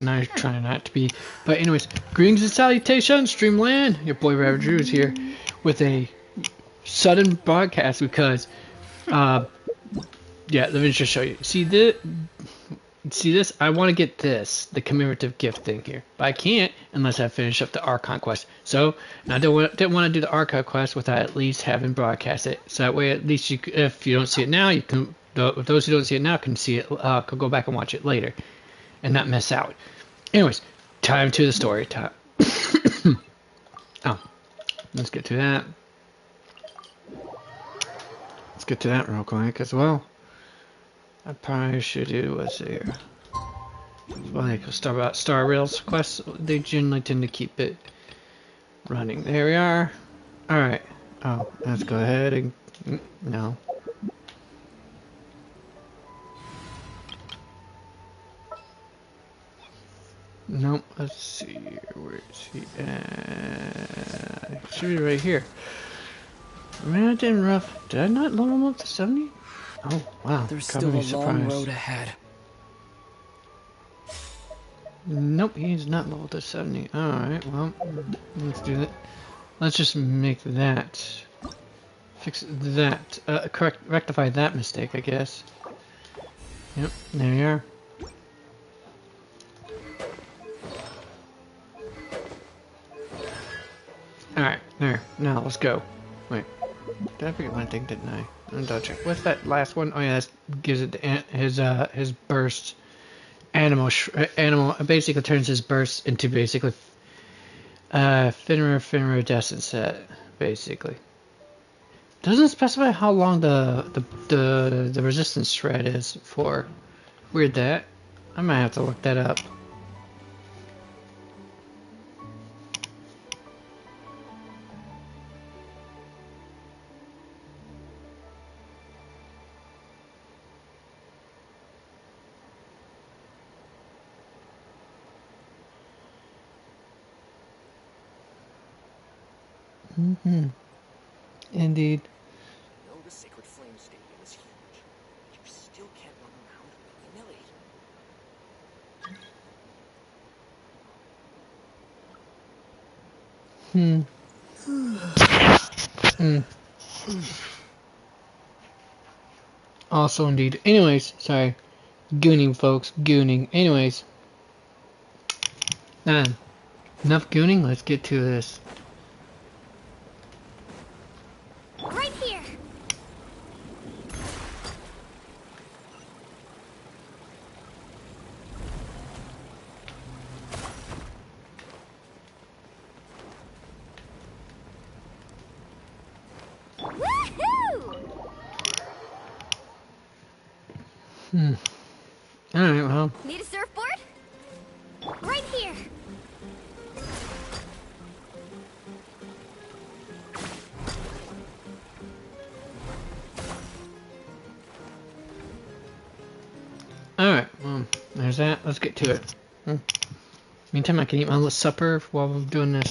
And I try not to be. But anyways, greetings and salutations, Streamland. Your boy Rabbit Drew is here with a sudden broadcast because, yeah, let me just show you. See this? I want to get this, the commemorative gift thing here, but I can't unless I finish up the Archon quest. So, and I didn't want to do the Archon quest without at least having broadcast it. So that way, at least you, if you don't see it now, you can. Those who don't see it now can see it. Can go back and watch it later, and not miss out. Anyways, time to the story time. Oh, let's get to that. Let's get to that real quick as well. I probably should do what's here. Well, like Star Rails quests, they generally tend to keep it running. There we are. Alright. Oh, let's go ahead and... No. Nope. Let's see. Where is he at? Should be right here. Man, I didn't rough. Did I not level him up to 70? Oh, wow. There's still a long road ahead. Nope, he's not level to 70. Alright, well, let's do it. Let's just make that. Fix that. Rectify that mistake, I guess. Yep, there you are. Alright, there. Now, let's go. Wait. Did I forget one thing, didn't I? I'm double check. What's that last one? Oh yeah, that gives it his burst. Animal basically turns his burst into basically Fenrir set, basically. Doesn't specify how long the resistance shred is for. Weird that. I might have to look that up. Indeed. I know the Sacred Flame Stadium is huge, but you still can't run around willy-nilly. Also, indeed. Anyways, sorry. Gooning, folks. Gooning. Anyways. Enough gooning. Let's get to this. Right here. Woohoo! Alright, well. Need a surfboard? Right here. Alright, well, there's that. Let's get to it. Meantime, I can eat my little supper while I'm doing this.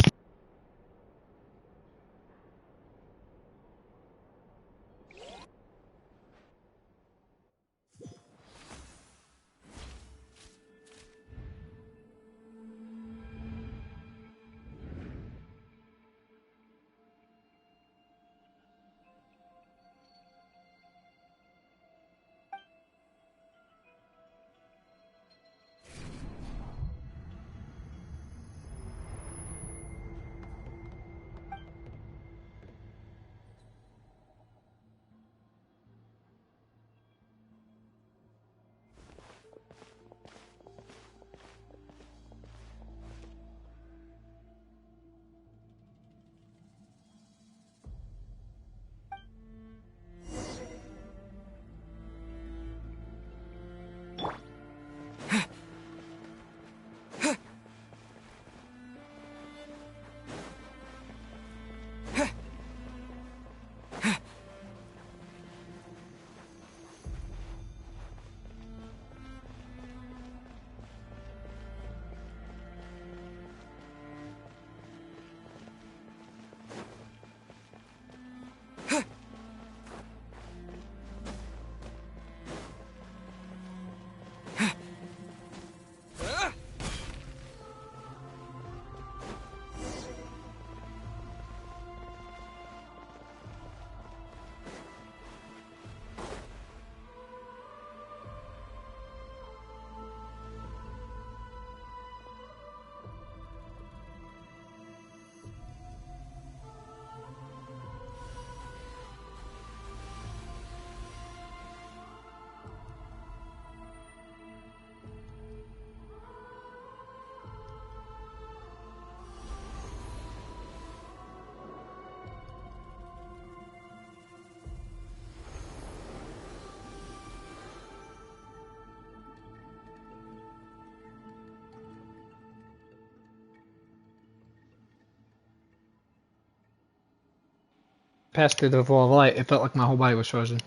passed through the wall of light, it felt like my whole body was frozen.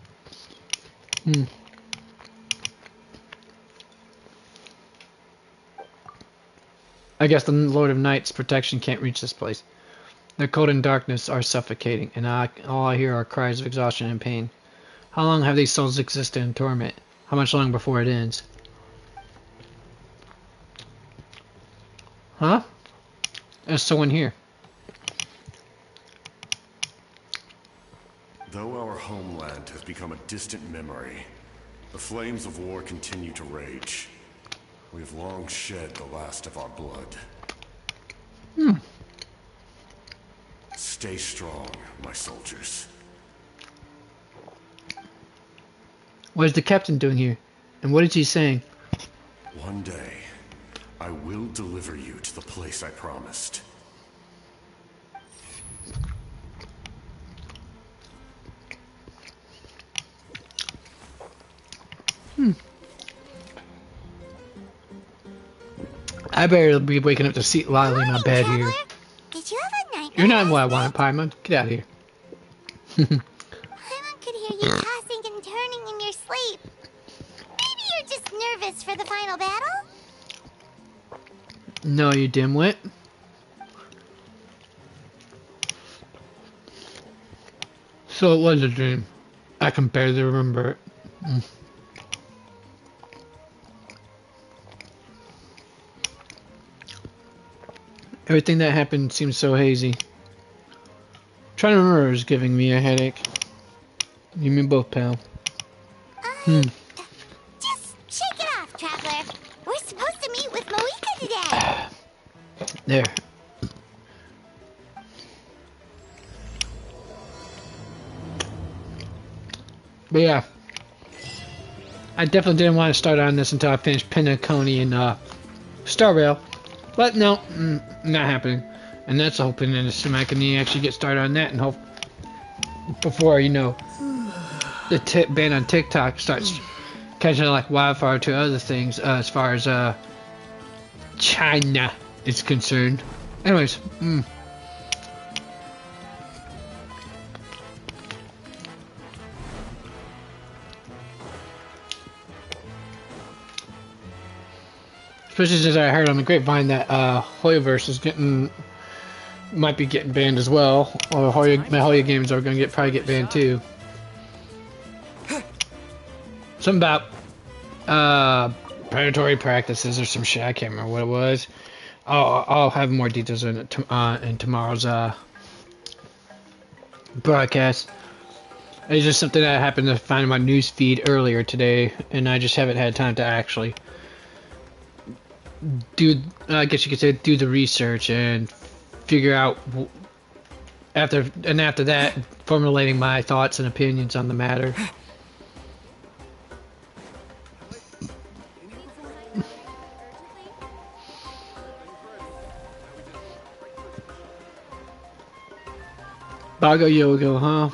I guess the Lord of Night's protection can't reach this place. The cold and darkness are suffocating, and all I hear are cries of exhaustion and pain. How long have these souls existed in torment? How much longer before it ends? Huh? There's someone here. Though our homeland has become a distant memory, the flames of war continue to rage. We have long shed the last of our blood. Stay strong, my soldiers. What is the captain doing here? And what is he saying? One day, I will deliver you to the place I promised. I better be waking up to see Lily in my bed here. Did you have a nightmare? You're not what I wanted, Paimon. Get out of here. Paimon could hear you tossing and turning in your sleep. Maybe you're just nervous for the final battle? No, you dimwit. So it was a dream. I can barely remember it. Everything that happened seems so hazy. Trying to remember is giving me a headache. You mean both, pal. Just shake it off, traveler. We're supposed to meet with Moika today. There. But yeah. I definitely didn't want to start on this until I finished Pinnaconey and Star Rail. But no, not happening. And that's hoping that I can actually get started on that and hope before, you know, the ban on TikTok starts catching like wildfire to other things as far as China is concerned. Anyways, especially since I heard on the grapevine that Hoyoverse might be getting banned as well, or my Hoya games are gonna probably get banned too. Something about predatory practices or some shit. I can't remember what it was. I'll have more details in tomorrow's broadcast. It's just something that I happened to find in my news feed earlier today, and I just haven't had time to actually do, I guess you could say, do the research and figure out after that formulating my thoughts and opinions on the matter. Bago Yogo, huh?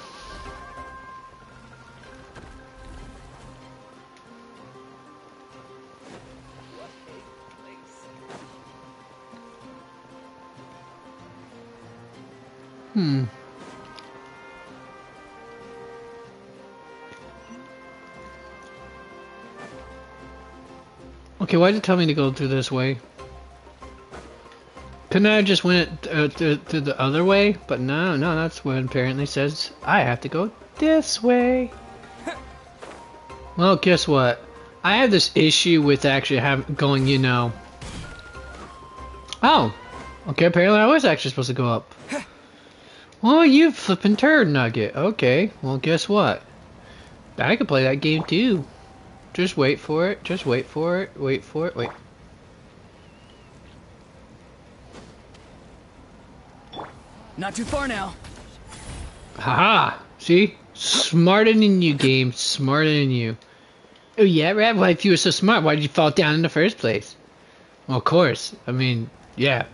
Okay, why did it tell me to go through this way? Couldn't I have just went to the other way? But no, that's what apparently says I have to go this way. Well, guess what? I have this issue with actually going, you know. Oh, okay. Apparently, I was actually supposed to go up. Well, you flippin' turd nugget. Okay, well, guess what? I could play that game too. Just wait for it. Just wait for it. Wait for it. Wait. Not too far now. Haha! See? Smarter than you, game. Smarter than you. Oh yeah, Rab? Well, if you were so smart, why did you fall down in the first place? Well, of course. I mean, yeah.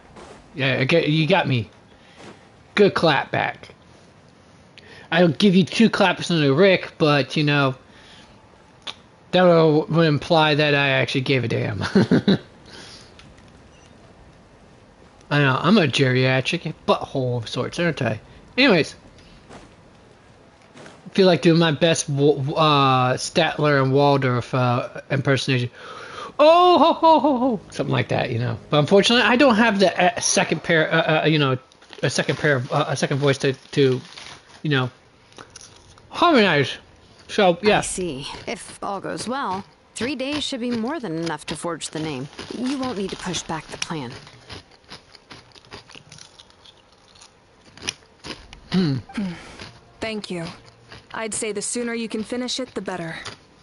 Yeah, okay, you got me. Good clap back. I'll give you 2 claps on the Rick, but, you know, that would imply that I actually gave a damn. I know, I'm a geriatric butthole of sorts, aren't I? Anyways. feel like doing my best Statler and Waldorf impersonation. Oh, ho, ho, ho, ho. Something like that, you know. But unfortunately, I don't have the second pair, you know, a second pair of a second voice to, you know, harmonize. So yeah. I see. If all goes well, 3 days should be more than enough to forge the name. You won't need to push back the plan. Thank you. I'd say the sooner you can finish it, the better.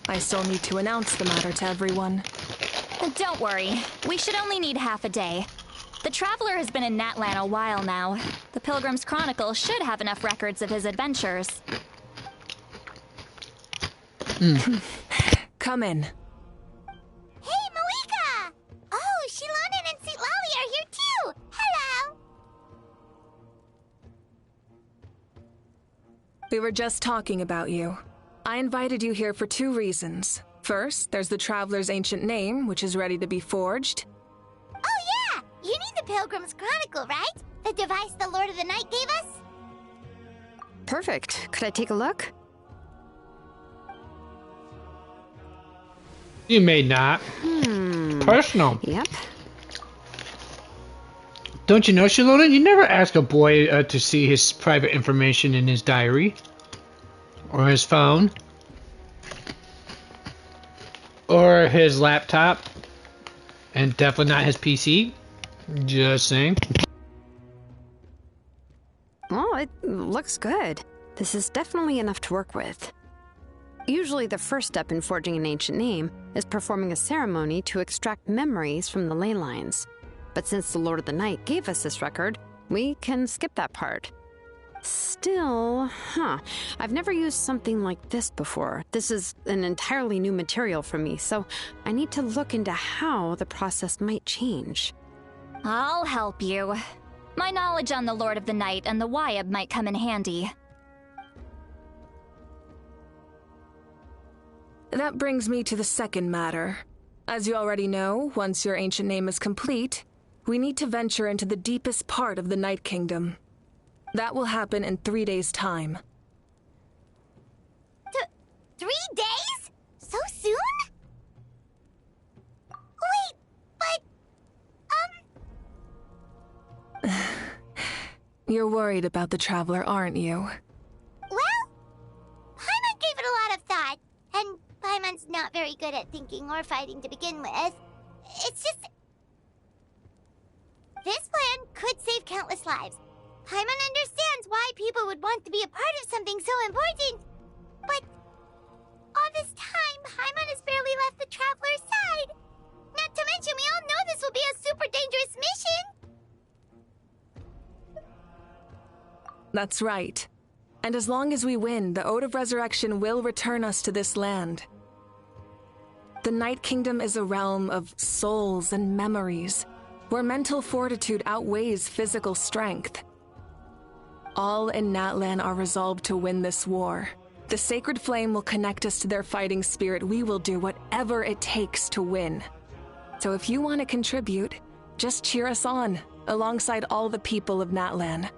I still need to announce the matter to everyone. Don't worry. We should only need half a day. The Traveler has been in Natlan a while now. The Pilgrim's Chronicle should have enough records of his adventures. Come in. Hey, Malika! Oh, Shilonen and St. Lolly are here too! Hello! We were just talking about you. I invited you here for 2 reasons. First, there's the Traveler's ancient name, which is ready to be forged. Oh yeah! You need the Pilgrim's Chronicle, right? The device the Lord of the Night gave us? Perfect. Could I take a look? You may not. Personal. Yep. Don't you know, Shalona? You never ask a boy to see his private information in his diary. Or his phone. Or his laptop. And definitely not his PC. Just saying. Well, it looks good. This is definitely enough to work with. Usually the first step in forging an ancient name is performing a ceremony to extract memories from the ley lines. But since the Lord of the Night gave us this record, we can skip that part. Still, I've never used something like this before. This is an entirely new material for me, so I need to look into how the process might change. I'll help you. My knowledge on the Lord of the Night and the Wyab might come in handy. That brings me to the second matter. As you already know, once your ancient name is complete, we need to venture into the deepest part of the Night Kingdom. That will happen in 3 days' time. 3 days? So soon? Wait, but, You're worried about the Traveler, aren't you? well, Paimon gave it a lot of thought, and Paimon's not very good at thinking or fighting to begin with. It's just... this plan could save countless lives. Paimon understands why people would want to be a part of something so important. But all this time, Paimon has barely left the Traveler's side. Not to mention, we all know this will be a super dangerous mission. That's right. And as long as we win, the Ode of Resurrection will return us to this land. The Night Kingdom is a realm of souls and memories, where mental fortitude outweighs physical strength. All in Natlan are resolved to win this war. The sacred flame will connect us to their fighting spirit. We will do whatever it takes to win. So if you want to contribute, just cheer us on, alongside all the people of Natlan.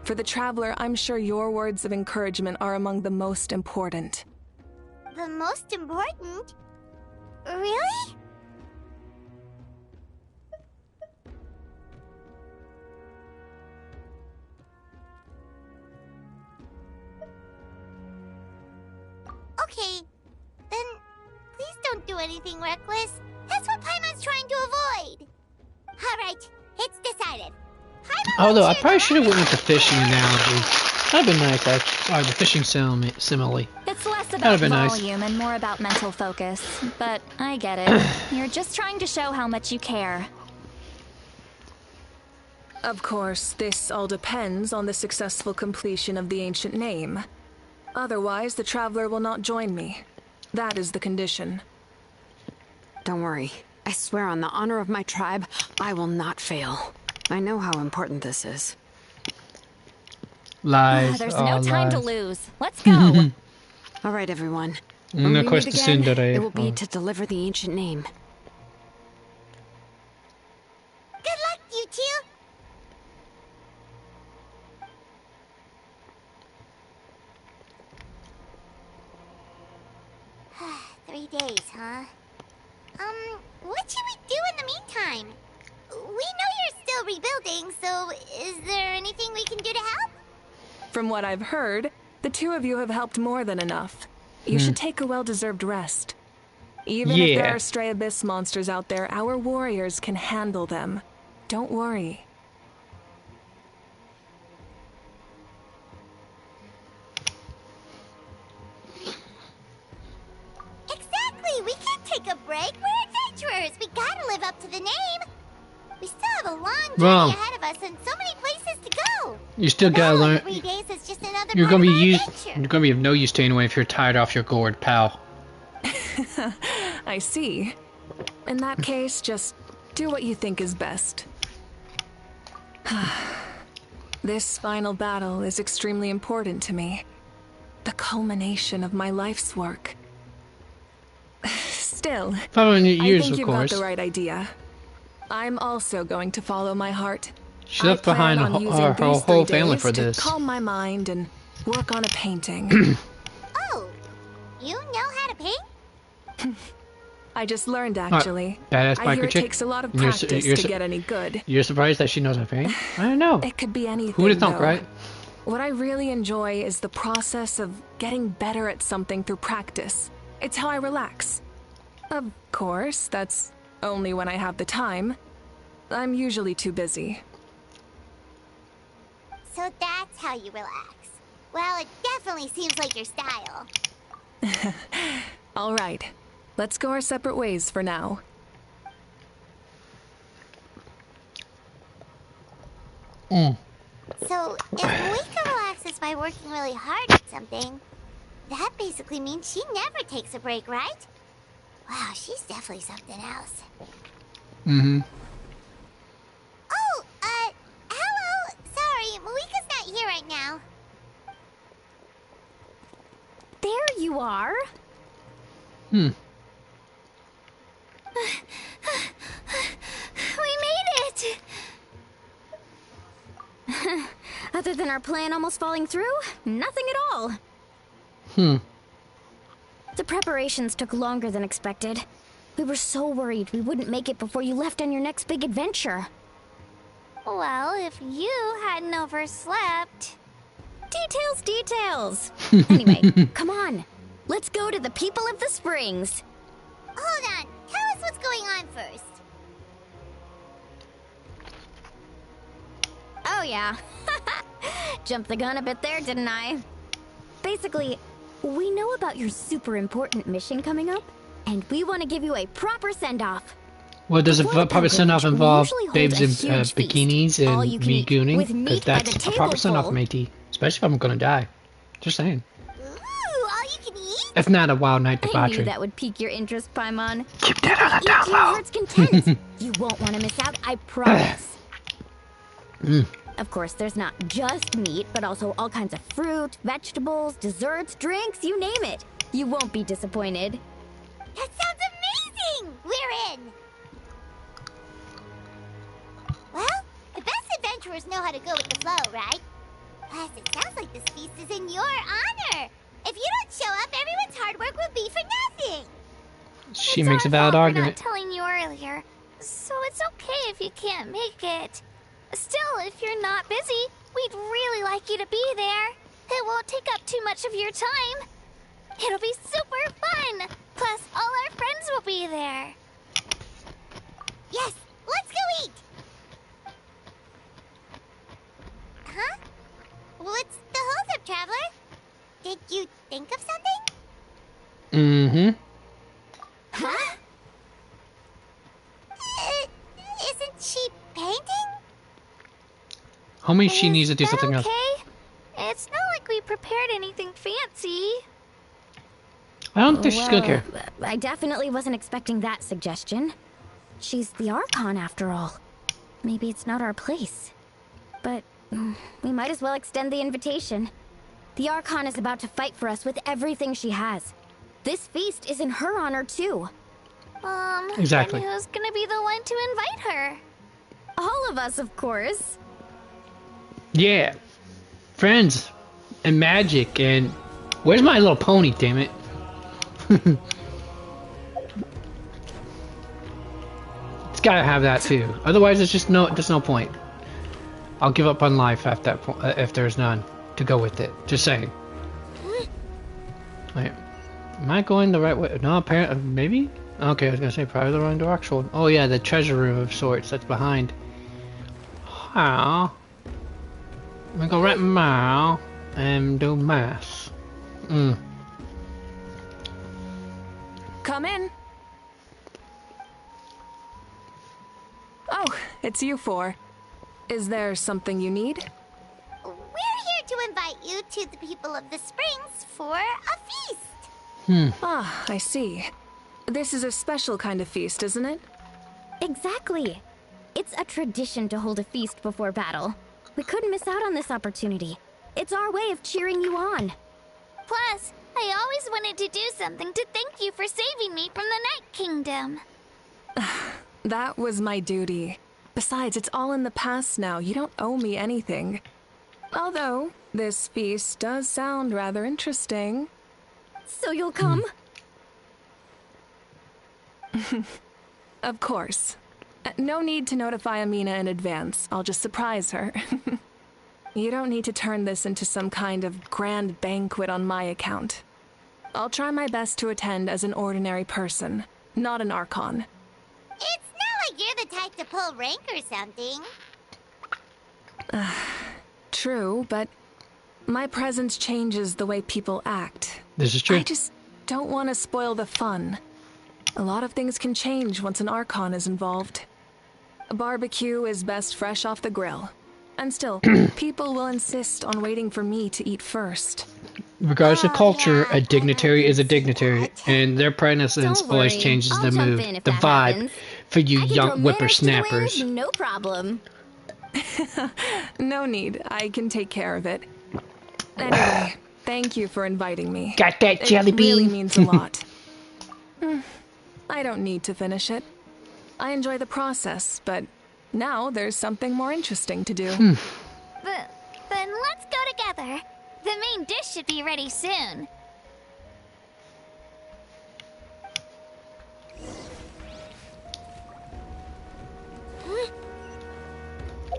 For the Traveler, I'm sure your words of encouragement are among the most important. The most important? Really? Okay, then please don't do anything reckless. That's what Paimon's trying to avoid. Alright, it's decided. Paimon Although I will cheer probably the should have went with the rest fishing analogy. That'd been nice, actually. Or the fishing simile. It's less That'd about been nice. volume and more about mental focus. But I get it. You're just trying to show how much you care. Of course, this all depends on the successful completion of the ancient name. Otherwise, the Traveler will not join me. That is the condition. Don't worry. I swear on the honor of my tribe, I will not fail. I know how important this is. Lies. There's all no time to lies. lose. Let's go. All right, everyone. Una When we meet questa again, tsundere. it will be Oh. to deliver the ancient name. Good luck, you two. days, huh? What should we do in the meantime? We know you're still rebuilding, so is there anything we can do to help? From what I've heard, the two of you have helped more than enough. You should take a well-deserved rest. Even if there are stray abyss monsters out there, our warriors can handle them. Don't worry. Exactly! We can't take a break. We're adventurers. We gotta live up to the name. We still have a long journey ahead of us and so many places to go. You still gotta learn. 3 days is just another You're part gonna of be our used. adventure. You're gonna be of no use to anyone if you're tired off your gourd, pal. I see. In that case, just do what you think is best. This final battle is extremely important to me. The culmination of my life's work. Still, 500 years, I think of you've course. got the right idea. I'm also going to follow my heart. She left behind I plan on using her these whole 3 family days for to this. calm my mind and work on a painting. Oh, you know how to paint? I just learned, actually. Badass I hear biker it chick. takes a lot of You're practice you're to get any good. You're surprised that she knows how to paint? I don't know. It could be anything, Who would have thunk, though. right? What I really enjoy is the process of getting better at something through practice. It's how I relax. Of course, that's only when I have the time. I'm usually too busy. So that's how you relax. Well, it definitely seems like your style. All right, let's go our separate ways for now. So, if Moika relaxes by working really hard at something, that basically means she never takes a break, right? Wow, she's definitely something else. Oh, hello! Sorry, Moika's not here right now. There you are. We made it! Other than our plan almost falling through, nothing at all. The preparations took longer than expected. We were so worried we wouldn't make it before you left on your next big adventure. Well, if you hadn't overslept... Details! Anyway, come on. Let's go to the people of the Springs. Hold on, tell us what's going on first. Oh yeah. Jumped the gun a bit there, didn't I? Basically, we know about your super important mission coming up, and we want to give you a proper send-off. Well, does a Before the proper send-off pilgrimage, we involve usually hold babes a in huge feast, bikinis all and you can me eat, gooning? with Because meat by that's the a proper send-off, tableful. matey. Especially if I'm gonna die. Just saying. Ooh, all you can eat? If not a wild night I knew debauchery. that would pique your interest, Paimon. Keep that on the Eat down to your low. heart's content. You won't want to miss out, I promise. Of course, there's not just meat, but also all kinds of fruit, vegetables, desserts, drinks, you name it. You won't be disappointed. That sounds amazing! We're in! Well, the best adventurers know how to go with the flow, right? Plus, it sounds like this feast is in your honor. If you don't show up, everyone's hard work will be for nothing. She makes a valid argument. telling you earlier, so it's okay if you can't make it. Still, if you're not busy, we'd really like you to be there. It won't take up too much of your time. It'll be super fun. Plus, all our friends will be there. Yes, let's go eat. Huh? What's the holdup, traveler? Did you think of something? Huh? Isn't she painting? Homie, she needs to do something else. It's not like we prepared anything fancy. I don't think she's gonna care. I definitely wasn't expecting that suggestion. She's the Archon, after all. Maybe it's not our place. But we might as well extend the invitation. The Archon is about to fight for us with everything she has. This feast is in her honor, too. Exactly. And who's gonna be the one to invite her? All of us, of course. Yeah. Friends. And magic and... Where's My Little Pony, damn it? gotta have that too. Otherwise, it's just there's no point. I'll give up on life at that point if there's none to go with it. Just saying. Wait, am I going the right way? No, apparently, maybe. Okay, I was gonna say probably the wrong direction. Oh yeah, the treasure room of sorts that's behind. How? I'm gonna go right now and do math. Come in. Oh, it's you four. Is there something you need? We're here to invite you to the people of the Springs for a feast. Ah, I see. This is a special kind of feast, isn't it? Exactly. It's a tradition to hold a feast before battle. We couldn't miss out on this opportunity. It's our way of cheering you on. Plus, I always wanted to do something to thank you for saving me from the Night Kingdom. That was my duty. Besides, it's all in the past now. You don't owe me anything. Although, this feast does sound rather interesting. So you'll come? Of course. No need to notify Amina in advance. I'll just surprise her. You don't need to turn this into some kind of grand banquet on my account. I'll try my best to attend as an ordinary person, not an Archon. It's not like you're the type to pull rank or something. True, but my presence changes the way people act. This is true. I just don't want to spoil the fun. A lot of things can change once an Archon is involved. A barbecue is best fresh off the grill. And still, people will insist on waiting for me to eat first. Regardless of culture, yeah, a dignitary is a dignitary, that. and their presence Don't always worry. changes I'll the jump mood, in if the that vibe happens. for you I can young throw manners to the whippersnappers. wind, no problem. No need, I can take care of it. Anyway, thank you for inviting me. Got that jelly It really bean? means a lot. I don't need to finish it. I enjoy the process, but now there's something more interesting to do. Then let's go together. The main dish should be ready soon.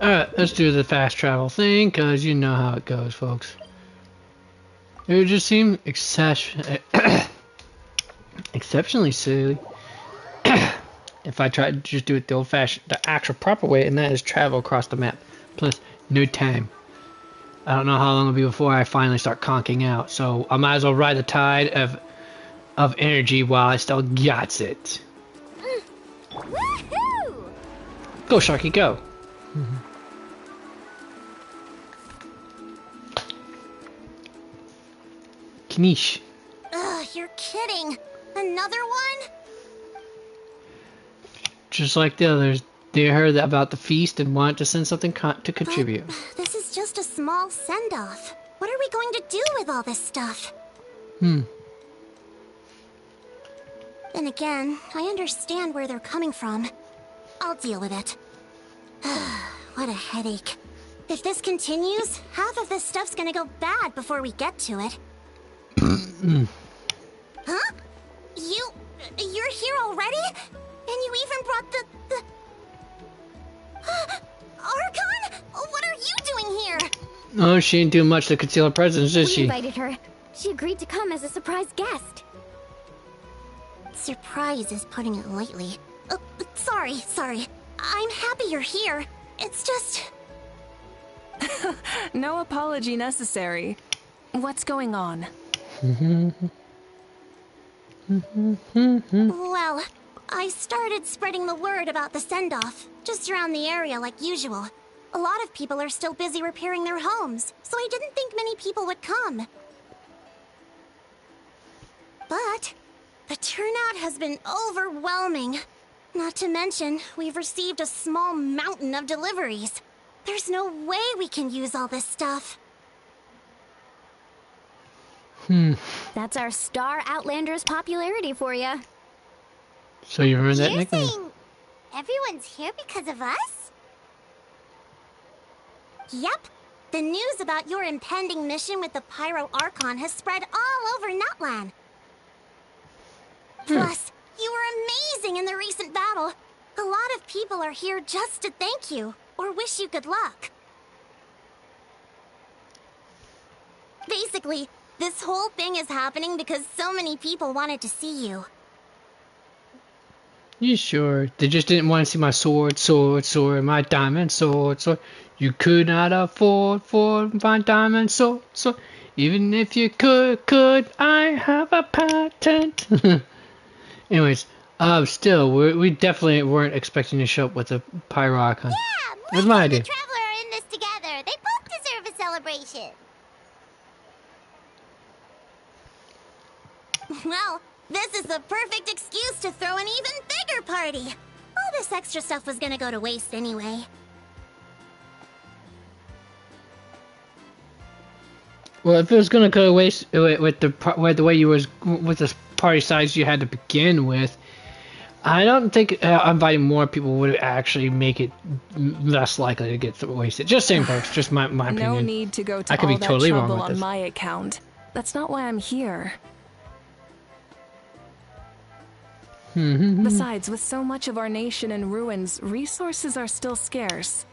Alright, let's do the fast travel thing, because you know how it goes, folks. It would just seem exceptionally silly if I tried to just do it the old-fashioned, the actual proper way, and that is travel across the map. Plus, no time. I don't know how long it'll be before I finally start conking out, so I might as well ride the tide of energy while I still got it. Woohoo! Go, Sharky, go! Knish. Ugh, you're kidding. Another one? Just like the others, they heard about the feast and wanted to send something to contribute. This is just a small send-off. What are we going to do with all this stuff? Hmm. Then again, I understand where they're coming from. I'll deal with it. What a headache. If this continues, half of this stuff's gonna go bad before we get to it. Huh? You're here already? And you even brought the... Archon? What are you doing here? Oh, she didn't do much to conceal her presence, did We she? invited her. She agreed to come as a surprise guest. Surprise is putting it lightly. Sorry. I'm happy you're here. It's just... No apology necessary. What's going on? Well, I started spreading the word about the send-off, just around the area like usual. A lot of people are still busy repairing their homes, so I didn't think many people would come. But the turnout has been overwhelming. Not to mention, we've received a small mountain of deliveries. There's no way we can use all this stuff. That's our star Outlander's popularity for you. So you remember that You're nickname? saying everyone's here because of us? Yep. The news about your impending mission with the Pyro Archon has spread all over Nutland. Plus, you were amazing in the recent battle. A lot of people are here just to thank you, or wish you good luck. Basically, this whole thing is happening because so many people wanted to see you. You sure? They just didn't want to see my sword, my diamond sword. You could not afford for my diamond sword. Even if you could I have a patent? Anyways, still, we definitely weren't expecting to show up with a Pyrocon. Yeah, That's me my and idea. the Traveler are in this together. They both deserve a celebration. Well, this is the perfect excuse to throw an even bigger party. All this extra stuff was gonna go to waste anyway. Well, if it was gonna go waste with the way you was with the party size you had to begin with, I don't think inviting more people would actually make it less likely to get wasted. Just saying, folks. Just my opinion. No need to go to I could all be that totally wrong trouble with on this. my account. That's not why I'm here. Besides, with so much of our nation in ruins, resources are still scarce.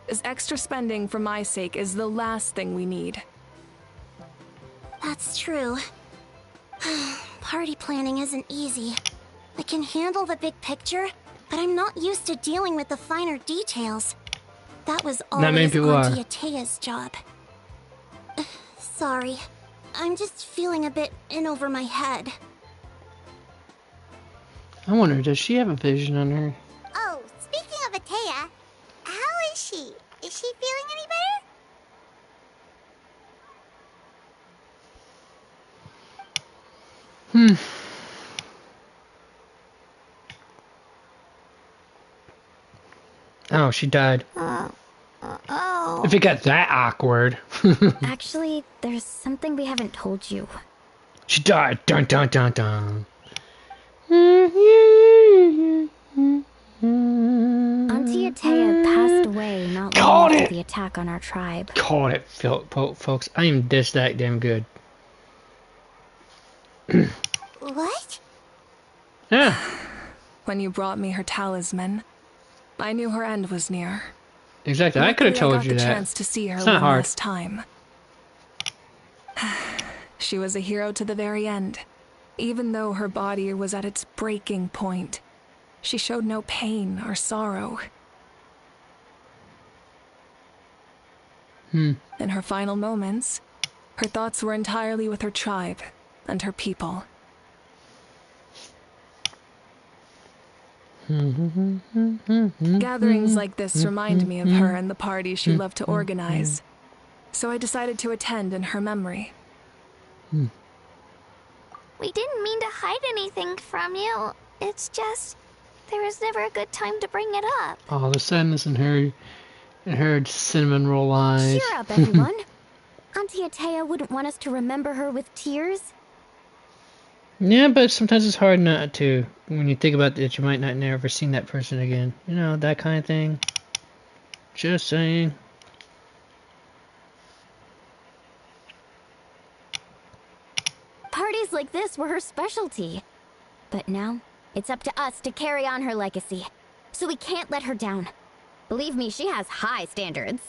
This extra spending for my sake is the last thing we need. That's true. Party planning isn't easy. I can handle the big picture, but I'm not used to dealing with the finer details. That was Not many always people are. Auntie Atea's job. Sorry. I'm just feeling a bit in over my head. I wonder, does she have a vision on her? Oh, speaking of Atea, how is she? Is she feeling any better? Oh, she died. Oh. If it got that awkward. Actually, there's something we haven't told you. She died. Dun dun dun dun. Auntie Atea passed away not Called long it! after the attack on our tribe. Called it, folks. I am this that damn good. What? Yeah. When you brought me her talisman, I knew her end was near. Exactly. I could have Luckily, told I got you the that. chance to see her It's not one hard. last time. She was a hero to the very end. Even though her body was at its breaking point, she showed no pain or sorrow. In her final moments, her thoughts were entirely with her tribe and her people. Gatherings like this remind me of her and the parties she loved to organize, so I decided to attend in her memory. We didn't mean to hide anything from you. It's just, there was never a good time to bring it up. All the sadness in her cinnamon roll eyes. Cheer up, everyone. Auntie Atea wouldn't want us to remember her with tears. Yeah, but sometimes it's hard not to. When you think about it, you might not never seen that person again. You know, that kind of thing. Just saying. Parties like this were her specialty. But now, it's up to us to carry on her legacy. So we can't let her down. Believe me, she has high standards.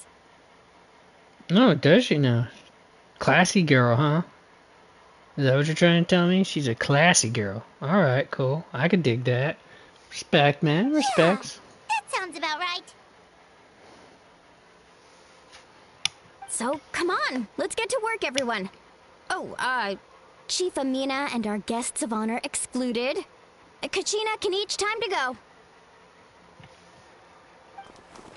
No, does she now? Classy girl, huh? Is that what you're trying to tell me? She's a classy girl. Alright, cool. I can dig that. Respect, man. Respects. That sounds about right. So, come on, let's get to work, everyone. Oh, Chief Amina and our guests of honor excluded. Kachina can each time to go.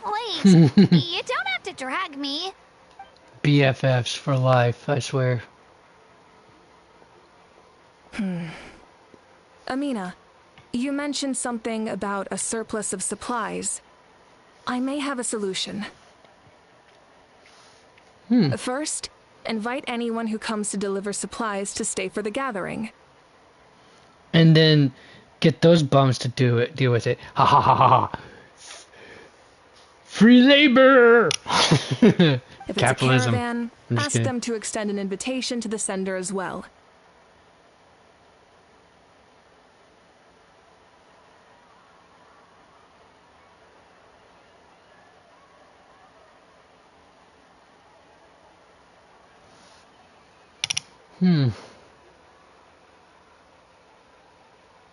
Wait, you don't have to drag me. BFFs for life, I swear. Amina, you mentioned something about a surplus of supplies. I may have a solution. First, invite anyone who comes to deliver supplies to stay for the gathering. And then get those bums to deal with it. Ha ha ha ha ha. Free labor! If it's Capitalism. a caravan, I'm just ask kidding. them to extend an invitation to the sender as well.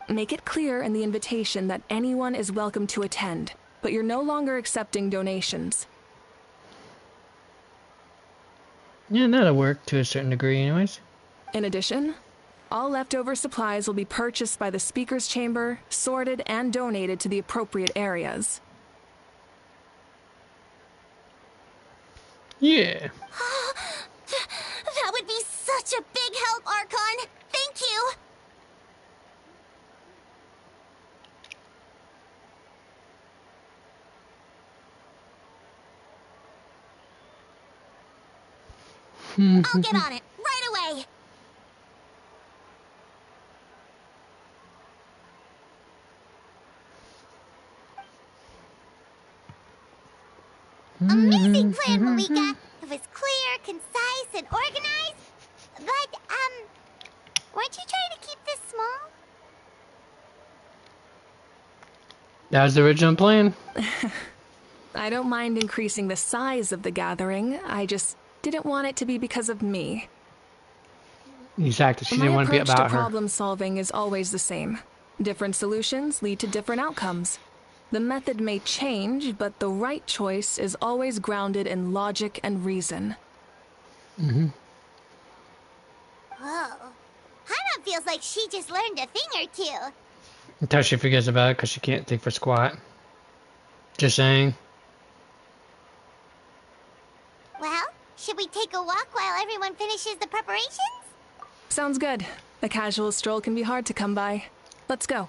Make it clear in the invitation that anyone is welcome to attend, but you're no longer accepting donations. Yeah, that'll work to a certain degree anyways. In addition, all leftover supplies will be purchased by the speaker's chamber, sorted and donated to the appropriate areas. Yeah. That would be such a big help, Archon. Thank you. I'll get on it right away. Amazing plan, Malika. It was clear, concise, and organized. But, weren't you trying to keep this small? That was the original plan. I don't mind increasing the size of the gathering. I just didn't want it to be because of me. Exactly. She My didn't want to be approach about to her. problem solving is always the same. Different solutions lead to different outcomes. The method may change, but the right choice is always grounded in logic and reason. Whoa. Hana feels like she just learned a thing or two. Until she forgets about it because she can't think for squat. Just saying. Well, should we take a walk while everyone finishes the preparations? Sounds good. A casual stroll can be hard to come by. Let's go.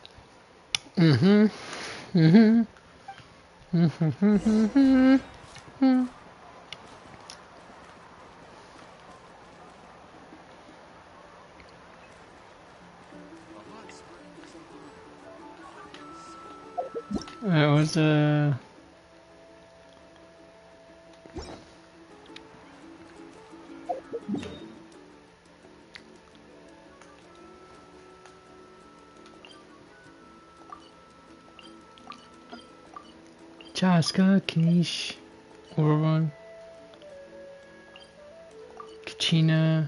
That was Chaska, Kanish, Orban, Kachina.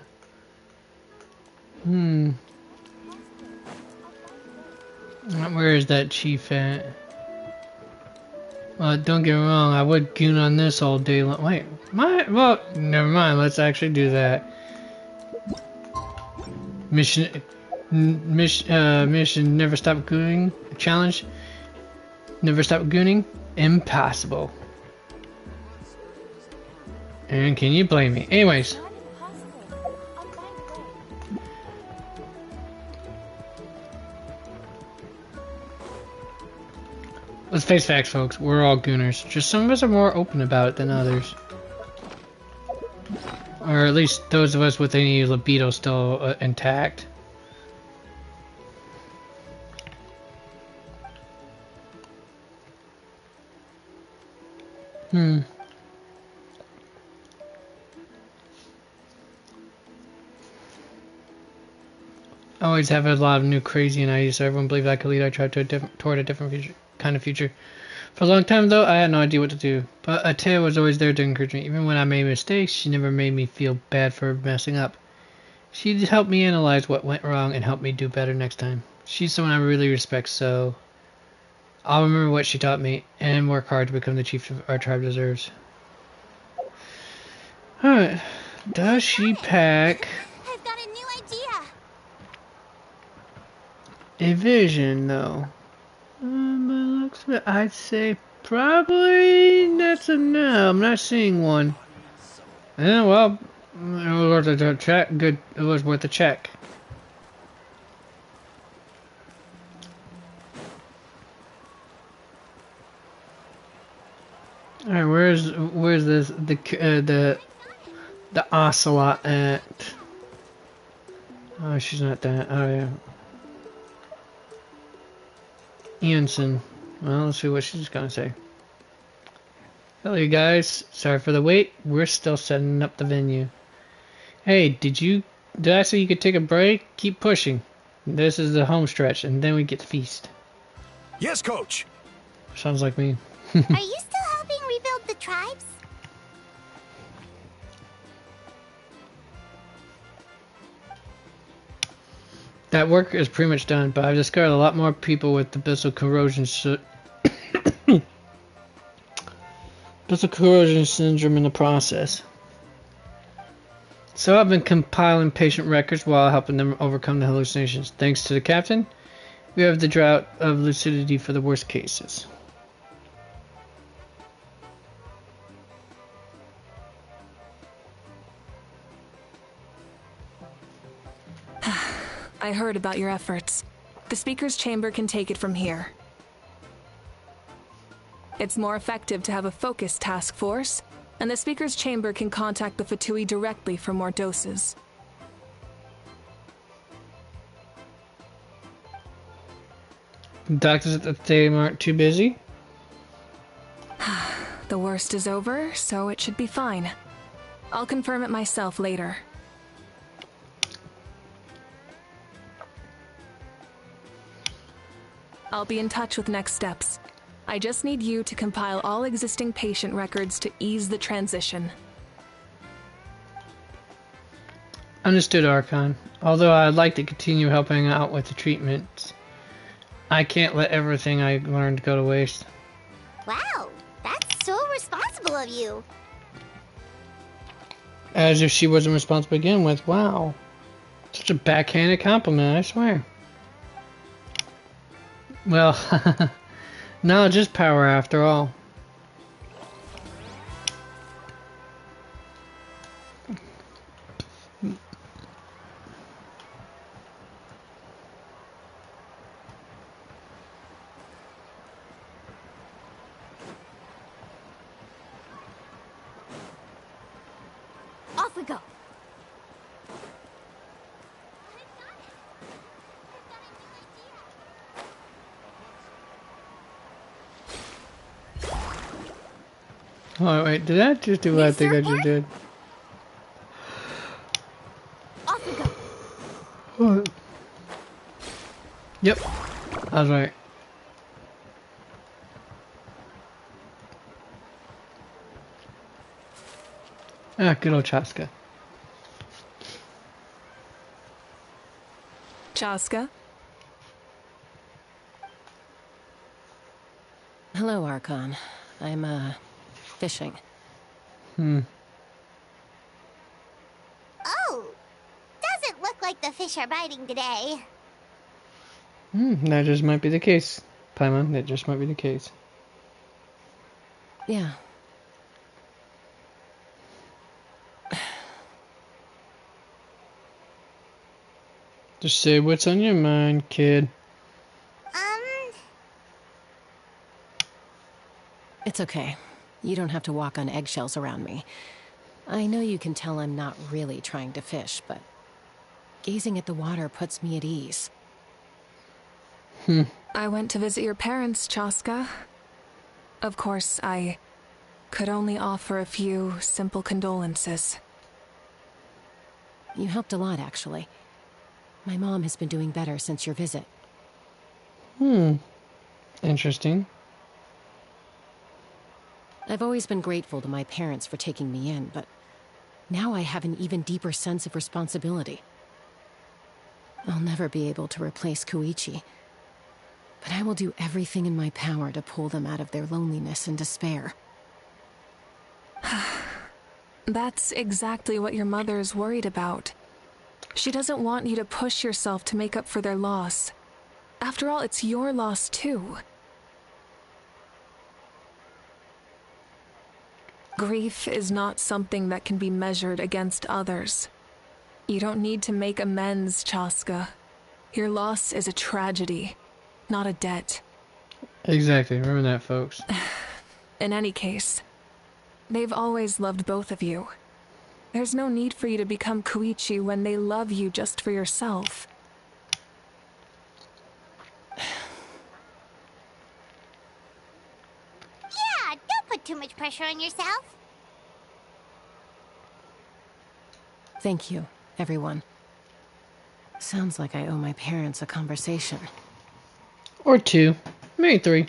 Where is that chief at? Well, don't get me wrong, I would goon on this all day long. Wait, well, never mind, let's actually do that. Mission never stop gooning. Challenge, never stop gooning. Impossible. And can you blame me? Anyways. Let's face facts, folks. We're all gooners. Just some of us are more open about it than others. Or at least those of us with any libido still intact. I always have a lot of new crazy ideas, so everyone believes I could lead our tribe to toward a different future, kind of future. For a long time, though, I had no idea what to do. But Atea was always there to encourage me. Even when I made mistakes, she never made me feel bad for messing up. She just helped me analyze what went wrong and helped me do better next time. She's someone I really respect, so I'll remember what she taught me and work hard to become the chief our tribe deserves. Alright. Does she pack I've got a new idea. a vision, though? By looks of it, I'd say probably that's a no. I'm not seeing one. Yeah, well, it was worth a check. Good, it was worth a check. All right, where's this the ocelot at? Oh, she's not that. Oh yeah. Ianson. Well, let's see what she's gonna say. Hello, you guys. Sorry for the wait. We're still setting up the venue. Hey, did I say you could take a break? Keep pushing. This is the home stretch, and then we get to feast. Yes, Coach. Sounds like me. Are you still helping rebuild the tribes? That work is pretty much done, but I've discovered a lot more people with the abyssal corrosion abyssal corrosion syndrome in the process. So I've been compiling patient records while helping them overcome the hallucinations. Thanks to the captain, we have the drought of lucidity for the worst cases. I heard about your efforts. The Speaker's Chamber can take it from here. It's more effective to have a focused task force, and the Speaker's Chamber can contact the Fatui directly for more doses. Doctors at the stadium aren't too busy? The worst is over, so it should be fine. I'll confirm it myself later. I'll be in touch with next steps. I just need you to compile all existing patient records to ease the transition. Understood, Archon. Although I'd like to continue helping out with the treatments, I can't let everything I learned go to waste. Wow, that's so responsible of you. As if she wasn't responsible to begin with. Wow. Such a backhanded compliment, I swear. Well, knowledge is power after all. Off we go. Oh, wait, did I just do what I think I just did? Off we go. Oh. Yep, I was right. Ah, good old Chaska. Chaska? Hello, Archon. I'm, fishing. Oh, doesn't look like the fish are biting today. That just might be the case. Paimon, that just might be the case. Yeah. Just say what's on your mind, kid. It's okay. You don't have to walk on eggshells around me. I know you can tell I'm not really trying to fish, but gazing at the water puts me at ease. I went to visit your parents, Chaska. Of course, I could only offer a few simple condolences. You helped a lot, actually. My mom has been doing better since your visit. Interesting. I've always been grateful to my parents for taking me in, but now I have an even deeper sense of responsibility. I'll never be able to replace Koichi, but I will do everything in my power to pull them out of their loneliness and despair. That's exactly what your mother is worried about. She doesn't want you to push yourself to make up for their loss. After all, it's your loss too. Grief is not something that can be measured against others. You don't need to make amends, Chaska. Your loss is a tragedy, not a debt. Exactly, remember that, folks. In any case, they've always loved both of you. There's no need for you to become Koichi when they love you just for yourself. Yeah, don't put too much pressure on yourself. Thank you, everyone. Sounds like I owe my parents a conversation. Or two, maybe three.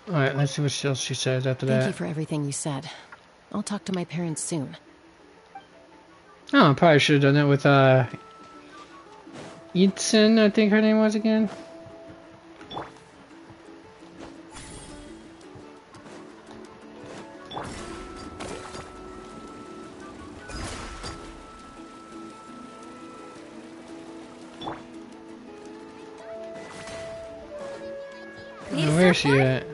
Alright, let's see what else she says after Thank that. you for everything you said. I'll talk to my parents soon. Oh, I probably should have done that with, Edson, I think her name was again. Now, where's she at?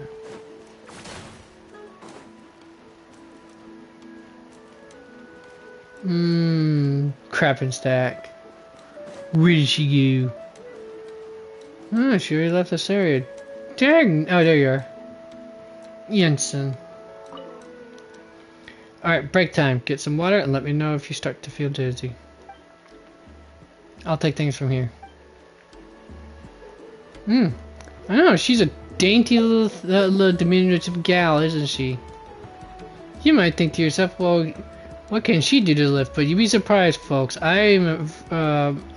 Crap and stack. Where did she go? Oh, she already left this area. Dang! Oh, there you are. Jensen. Alright, break time. Get some water and let me know if you start to feel dizzy. I'll take things from here. I know, she's a dainty little diminutive gal, isn't she? You might think to yourself, well, what can she do to lift? But you'd be surprised, folks. I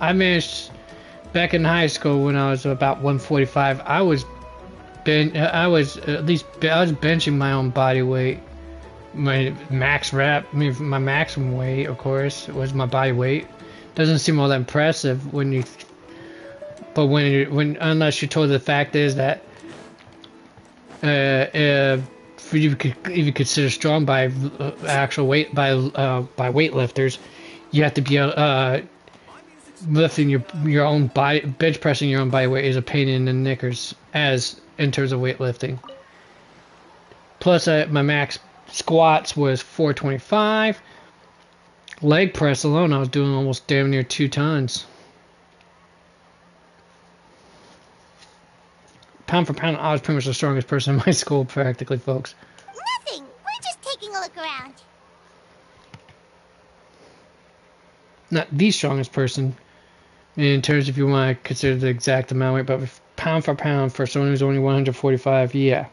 managed back in high school when I was about 145. I was benching my own body weight. My my maximum weight, of course, was my body weight. Doesn't seem all that impressive when you, but unless you're told the fact is that for you could even consider strong by actual weight by weightlifters, you have to be lifting your own body, bench pressing your own body weight is a pain in the knickers as in terms of weightlifting. Plus, my max squats was 425. Leg press alone, I was doing almost damn near 2 tons. Pound for pound, I was pretty much the strongest person in my school, practically, folks. Nothing. We're just taking a look around. Not the strongest person, in terms if you want to consider the exact amount of weight, but pound for pound for someone who's only 145, yeah.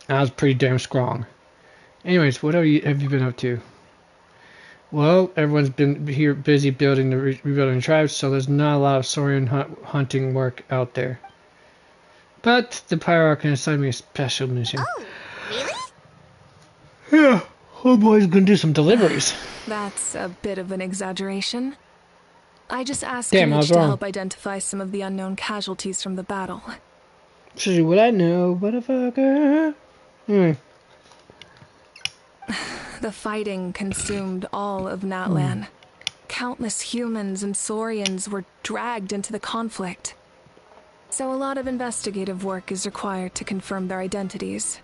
I was pretty damn strong. Anyways, what have you been up to? Well, everyone's been here busy building rebuilding tribes, so there's not a lot of Saurian hunting work out there. But the Pyro can assign me a special mission. Oh, really? Yeah, homeboy's gonna do some deliveries. That's a bit of an exaggeration. I just asked Damn, I was Mitch to wrong. help identify some of the unknown casualties from the battle. See what I know, motherfucker. The fighting consumed all of Natlan. Countless humans and Saurians were dragged into the conflict. So a lot of investigative work is required to confirm their identities.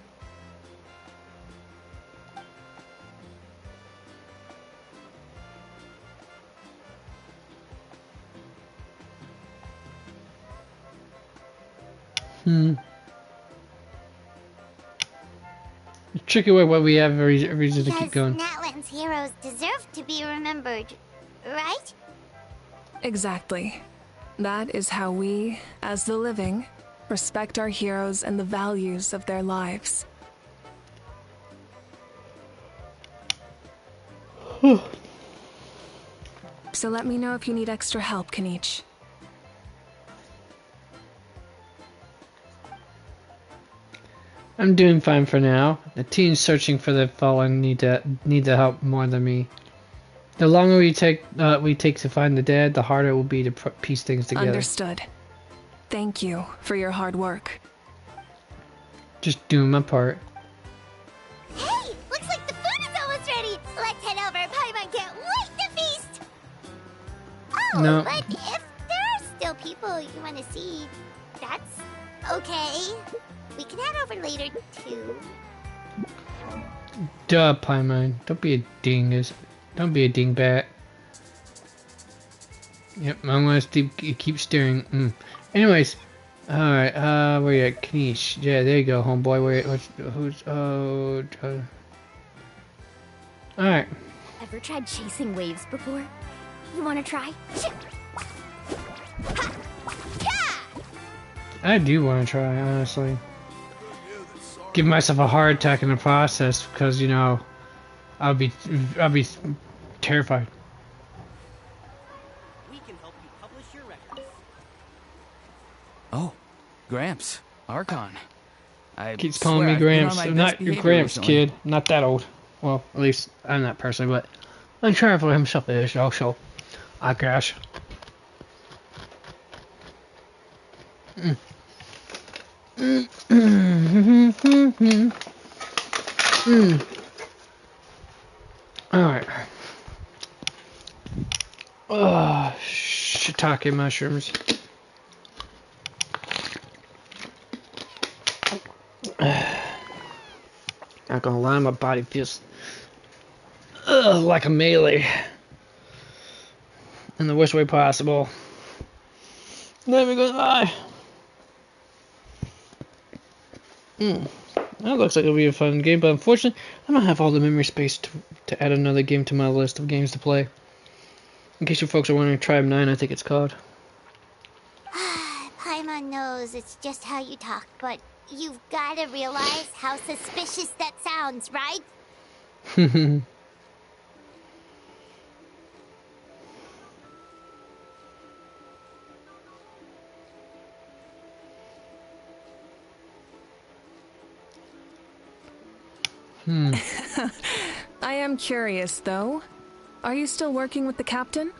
Tricky way what we have a reason to keep going. Natlan's heroes deserve to be remembered, right? Exactly. That is how we, as the living, respect our heroes and the values of their lives. So let me know if you need extra help, Kenichi. I'm doing fine for now. The teens searching for the fallen need the help more than me. The longer we take to find the dead, the harder it will be to piece things together. Understood. Thank you for your hard work. Just doing my part. Hey, looks like the food is almost ready. Let's head over. Paimon can't wait to feast. Oh, No. but if there are still people you want to see, that's okay. We can head over later too. Duh, Paimon. Don't be a dingus. Don't be a dingbat. Yep, I'm gonna keep steering. Anyways, alright, where you at? Kenichi. Yeah, there you go, homeboy. Alright. Ever tried chasing waves before? You want to try? I do want to try, honestly. Give myself a heart attack in the process because, you know, I'll be terrified. We can help you publish your records. Oh, Gramps, Archon. I Keeps calling swear me I've been on Gramps. my I'm best not your behavior Gramps, recently. kid. I'm not that old. Well, at least I'm not personally, but I'm Traveler himself is also, I guess. Alright. Shiitake mushrooms. Not gonna lie, my body feels like a melee. In the worst way possible. Not even gonna lie. That looks like it'll be a fun game, but unfortunately, I don't have all the memory space to add another game to my list of games to play. In case you folks are wondering, Tribe 9, I think it's called. Paimon knows it's just how you talk, but you've gotta realize how suspicious that sounds, right? I am curious, though. Are you still working with the captain?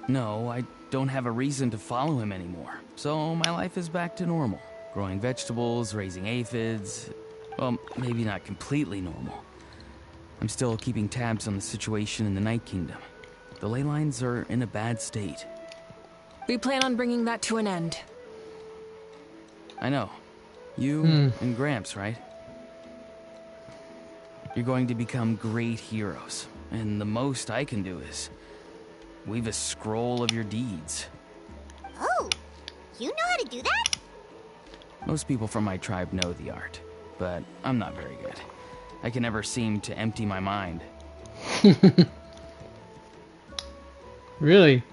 No, I don't have a reason to follow him anymore. So my life is back to normal. Growing vegetables, raising aphids. Well, maybe not completely normal. I'm still keeping tabs on the situation in the Night Kingdom. The ley lines are in a bad state. We plan on bringing that to an end. I know. You and Gramps, right? You're going to become great heroes. And the most I can do is weave a scroll of your deeds. Oh, you know how to do that? Most people from my tribe know the art, but I'm not very good. I can never seem to empty my mind. Really?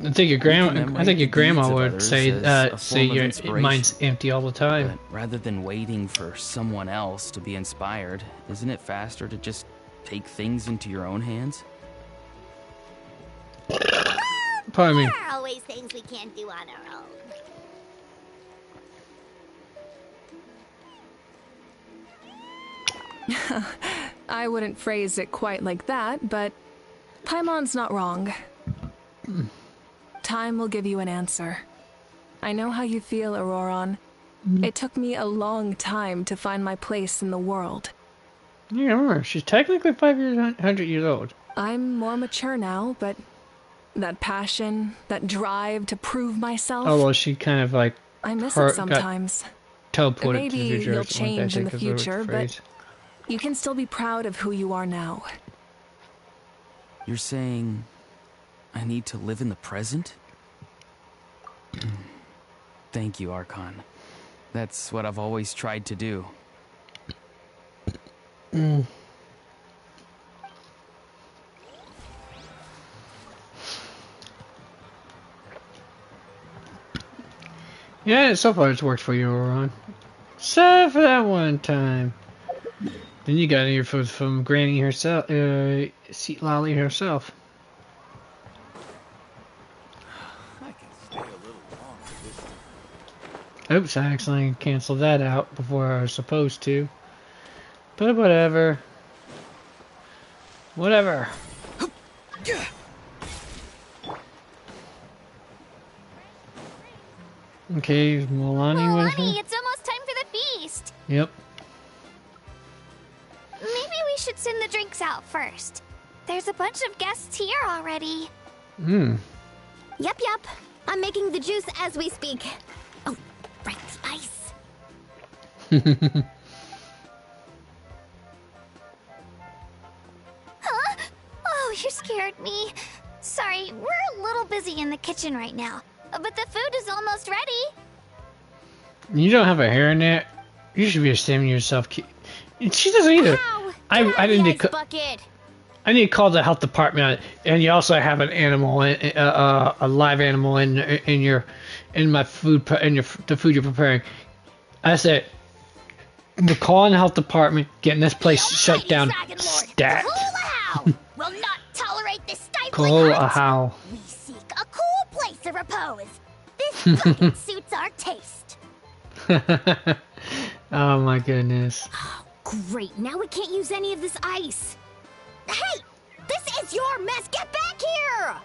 I think your grandma would say your mind's empty all the time. But rather than waiting for someone else to be inspired, isn't it faster to just take things into your own hands? Pardon me. There are always things we can't do on our own. I wouldn't phrase it quite like that, but Paimon's not wrong. Time will give you an answer. I know how you feel, Auroron. It took me a long time to find my place in the world. Yeah, remember, she's technically 500 years old. I'm more mature now, but that passion, that drive to prove myself, Oh, well, she kind of like I miss it sometimes. teleported Maybe to the future. you'll change in the future, but you can still be proud of who you are now. You're saying I need to live in the present? Thank you, Archon. That's what I've always tried to do. Yeah, so far it's worked for you, Auron. Except for that one time. Then you got here from Granny herself, Seat Lolly herself. I can stay a little longer this time. Oops, I accidentally canceled that out before I was supposed to. But whatever. Whatever. Okay, Milani with Milani, her? it's almost time for the feast. Yep. Maybe we should send the drinks out first. There's a bunch of guests here already. Yep. I'm making the juice as we speak. Oh, right spice. Huh? Oh, you scared me. Sorry, we're a little busy in the kitchen right now. But the food is almost ready. You don't have a hairnet? You should be ashamed of yourself. She doesn't either. Ow! I didn't need bucket. I need to call the health department, and you also have an animal, a live animal in my food, the food you're preparing. I said, we're calling the health department, getting this place shut down. Stat. Will not tolerate this stifling Call a height. how. We seek a cool place to repose. This bucket suits our taste. Oh my goodness. Great, now we can't use any of this ice. Hey! This is your mess! Get back here!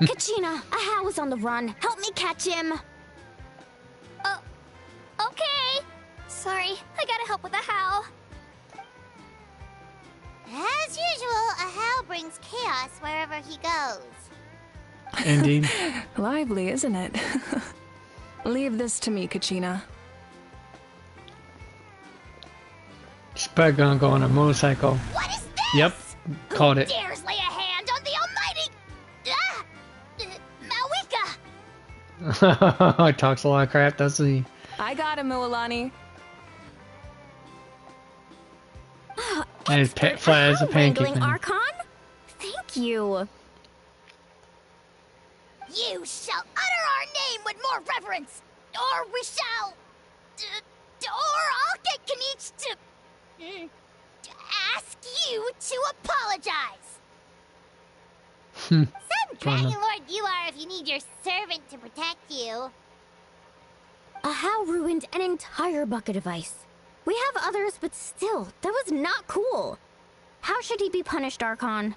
Kachina, a Hal is on the run. Help me catch him. Okay. Sorry, I gotta help with a Hal. As usual, a Hal brings chaos wherever he goes. Indeed. Lively, isn't it? Leave this to me, Kachina. She's probably gonna go on a motorcycle. What is this? Yep, called it. Who dares lay a hand on the almighty... Malika! He talks a lot of crap, doesn't he? I got him, Mualani. And his pet flat as a pancake Wrangling man. Archon? Thank you. You shall utter our name with more reverence, or we shall... or I'll get Kanich to ask you to apologize. Some Dragon Lord you are if you need your servant to protect you. A Hal ruined an entire bucket of ice. We have others, but still, that was not cool. How should he be punished, Archon?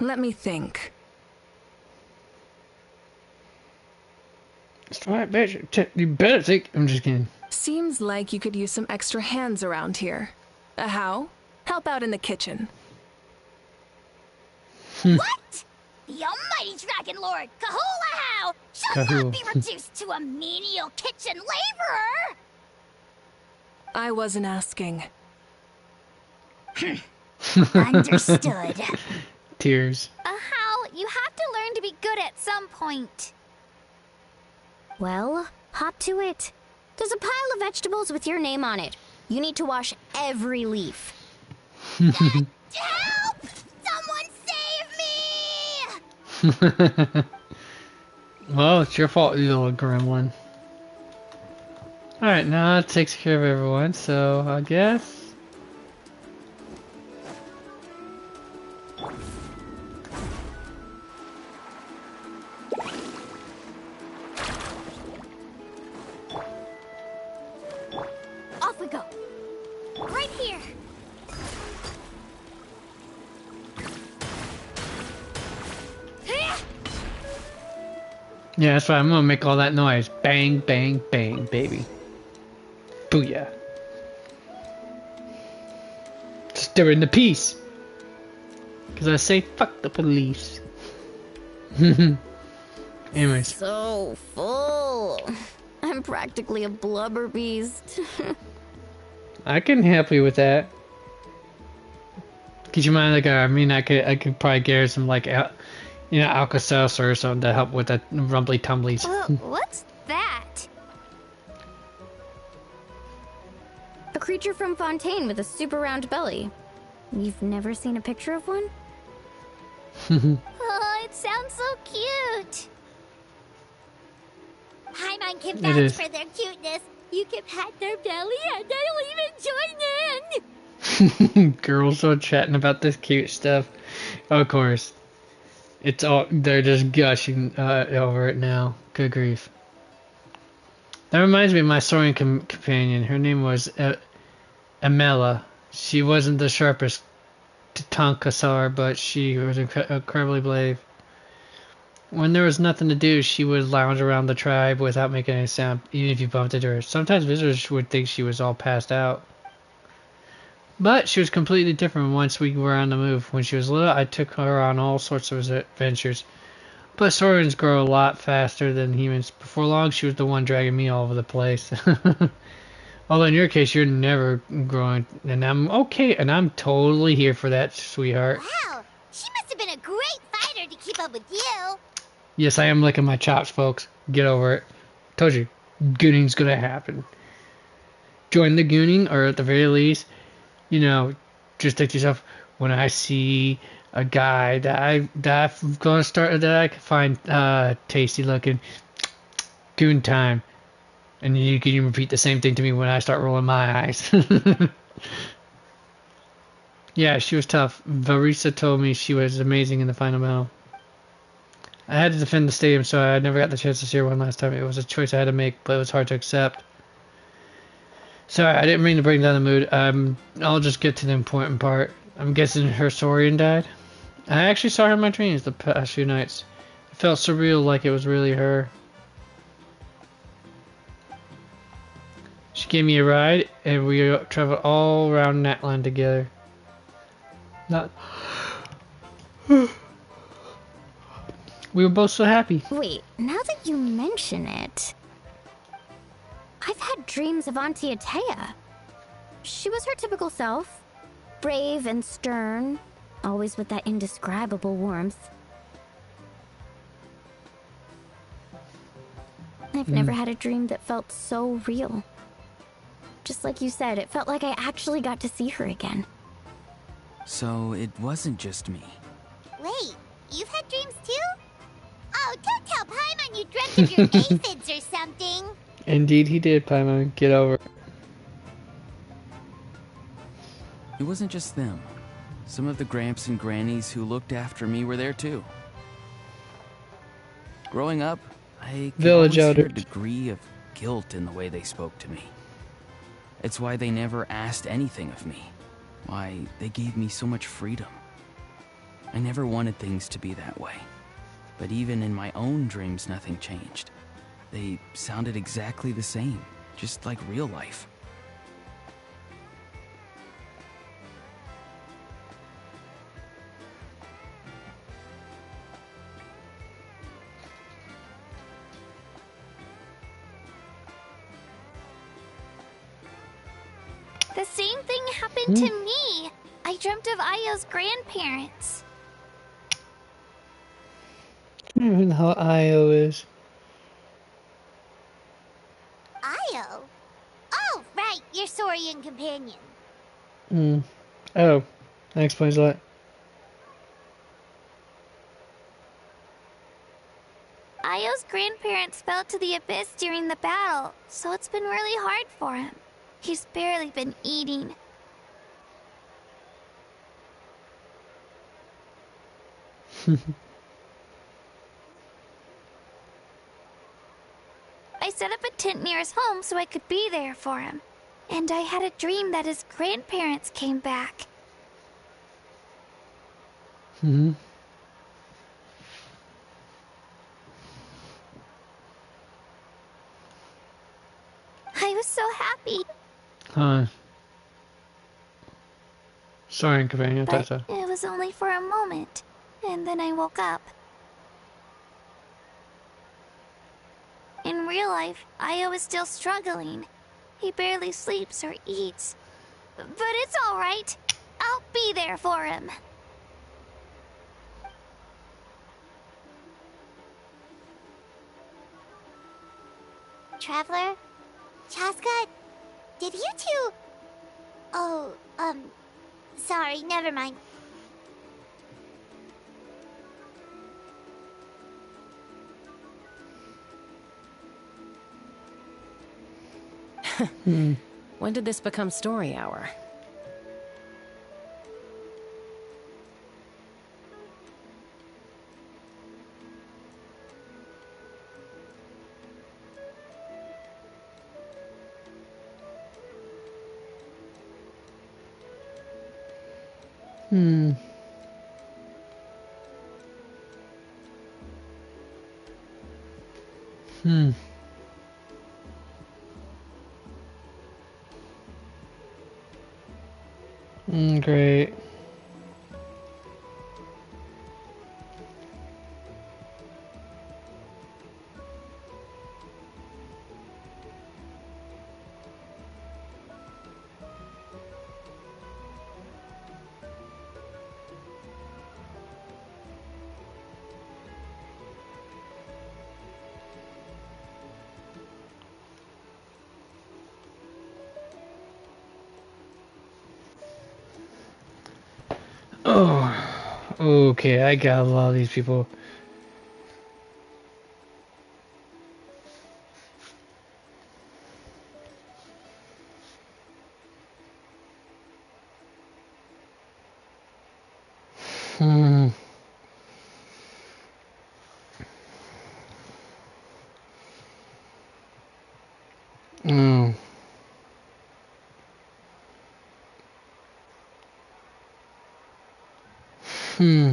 Let me think. It's alright, bitch. You better think. I'm just kidding. Seems like you could use some extra hands around here. How? Help out in the kitchen. What? The almighty Dragon Lord, Kahula Hao, shall Kahul. not be reduced to a menial kitchen laborer! I wasn't asking. Understood. Tears. Hal, you have to learn to be good at some point. Well, hop to it. There's a pile of vegetables with your name on it. You need to wash every leaf. Help! Someone save me! Well, it's your fault, you little gremlin. Alright, now that takes care of everyone, so I guess... Off we go. Right here. Yeah, that's right, I'm gonna make all that noise. Bang, bang, bang, baby. Booyah. Stirring the peace. Cause I say fuck the police. Anyways. So full. I'm practically a blubber beast. I can help you with that. Could you mind, like, I could probably get some, like, Alka-Seltzer or something to help with the rumbly tumblies. What's that? A creature from Fontaine with a super round belly. You've never seen a picture of one? Oh, it sounds so cute. Paimon can It vouch is. for their cuteness. You can pat their belly and I'll even join in. Girls are chatting about this cute stuff. Of course. It's all, they're just gushing over it now. Good grief. That reminds me of my soaring companion. Her name was Amela. She wasn't the sharpest Tonkasaur, but she was incredibly brave. When there was nothing to do, she would lounge around the tribe without making any sound, even if you bumped into her. Sometimes visitors would think she was all passed out. But she was completely different once we were on the move. When she was little, I took her on all sorts of adventures. But Saurians grow a lot faster than humans. Before long, she was the one dragging me all over the place. Although in your case, you're never growing, and I'm okay, and I'm totally here for that, sweetheart. Wow, she must have been a great fighter to keep up with you. Yes, I am licking my chops, folks. Get over it. Told you, gooning's gonna happen. Join the gooning, or at the very least, just think to yourself, when I see a guy that I'm gonna start, that I can find tasty looking, goon time. And you can repeat the same thing to me when I start rolling my eyes. Yeah, she was tough. Varisa told me she was amazing in the final battle. I had to defend the stadium, so I never got the chance to see her one last time. It was a choice I had to make, but it was hard to accept. Sorry, I didn't mean to bring down the mood. I'll just get to the important part. I'm guessing her Saurian died. I actually saw her in my dreams the past few nights. It felt surreal, like it was really her. She gave me a ride, and we traveled all around Natland together. Not. We were both so happy. Wait, now that you mention it, I've had dreams of Auntie Atea. She was her typical self, brave and stern, always with that indescribable warmth. I've never had a dream that felt so real. Just like you said, it felt like I actually got to see her again. So it wasn't just me. Wait, you've had dreams too? Oh, don't tell Paimon you dreamt of your aphids or something. Indeed he did, Paimon. Get over it. It wasn't just them. Some of the Gramps and Grannies who looked after me were there too. Growing up, I could Village always hear a elders. degree of guilt in the way they spoke to me. It's why they never asked anything of me. Why they gave me so much freedom. I never wanted things to be that way. But even in my own dreams, nothing changed. They sounded exactly the same, just like real life. The same thing happened to me. I dreamt of Ayo's grandparents. I don't even know how Io is. Ayo? Oh, right, your Saurian companion. Oh, that explains a lot. Ayo's grandparents fell to the abyss during the battle, so it's been really hard for him. He's barely been eating. I set up a tent near his home so I could be there for him. And I had a dream that his grandparents came back. I was so happy. Huh. Sorry, companion. But That's it was only for a moment, and then I woke up. In real life, Ayo is still struggling. He barely sleeps or eats. But it's alright. I'll be there for him. Traveler? Chaska? Did you two... Oh, sorry, never mind. When did this become story hour? Great. Oh, okay, I got a lot of these people. Mm. Hmm.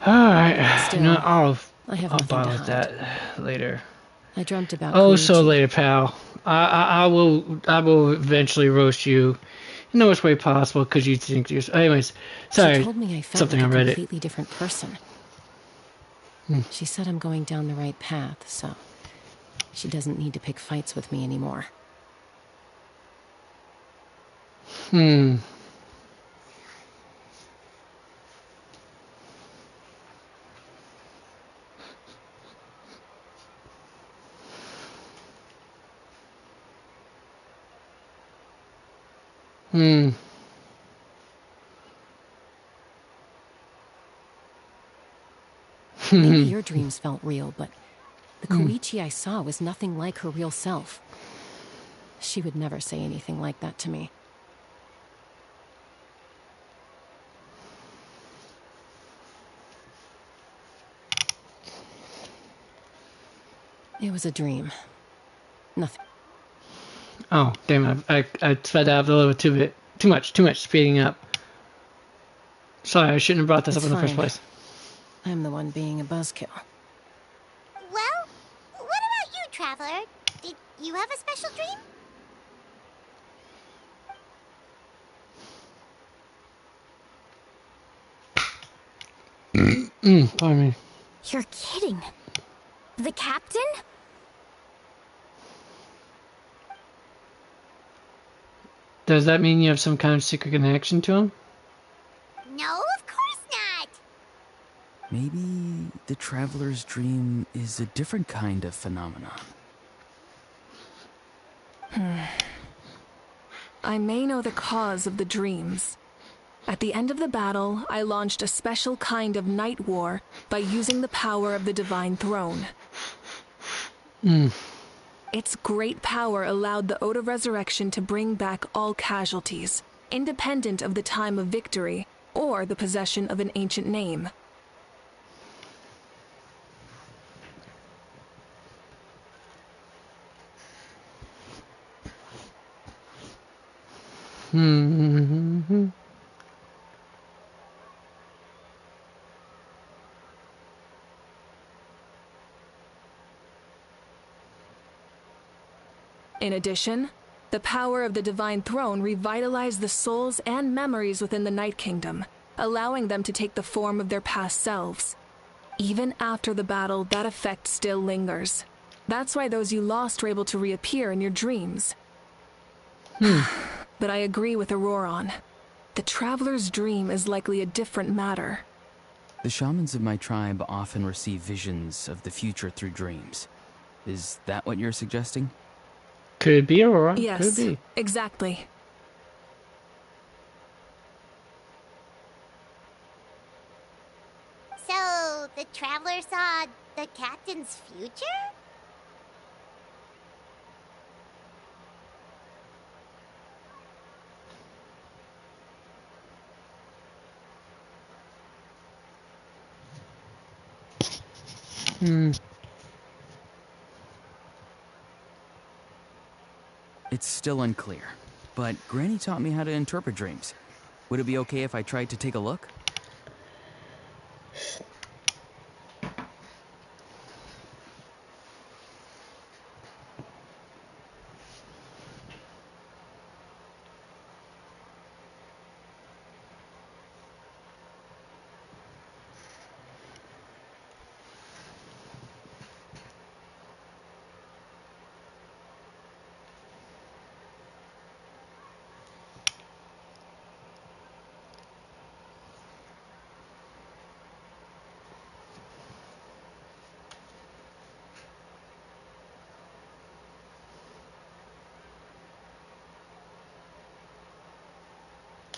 Alright, Still, you know, I'll I have I'll nothing bother to with hide. that later. I dreamt about Oh, so Koichi. later, pal. I will eventually roast you in the worst way possible because you think you're. Anyways, She sorry, told me I felt something like on a Reddit. completely different person. She said I'm going down the right path, so she doesn't need to pick fights with me anymore. Hmm. Hmm. Maybe your dreams felt real, but the Koichi I saw was nothing like her real self. She would never say anything like that to me. It was a dream. Nothing. Oh, damn it. I sped up a little too bit. Too much speeding up. Sorry, I shouldn't have brought this It's up in the first fine. place. I'm the one being a buzzkill. Well, what about you, Traveler? Did you have a special dream? Pardon me. You're kidding. The captain? Does that mean you have some kind of secret connection to him? No, of course not. Maybe the traveler's dream is a different kind of phenomenon. I may know the cause of the dreams. At the end of the battle, I launched a special kind of night war by using the power of the Divine Throne. Its great power allowed the Ode of Resurrection to bring back all casualties, independent of the time of victory or the possession of an ancient name. In addition, the power of the Divine Throne revitalized the souls and memories within the Night Kingdom, allowing them to take the form of their past selves. Even after the battle, that effect still lingers. That's why those you lost were able to reappear in your dreams. But I agree with Auroron. The Traveler's dream is likely a different matter. The shamans of my tribe often receive visions of the future through dreams. Is that what you're suggesting? Could be Aurora. Yes, Could be. exactly. So, the Traveler saw the captain's future? It's still unclear, but Granny taught me how to interpret dreams. Would it be okay if I tried to take a look?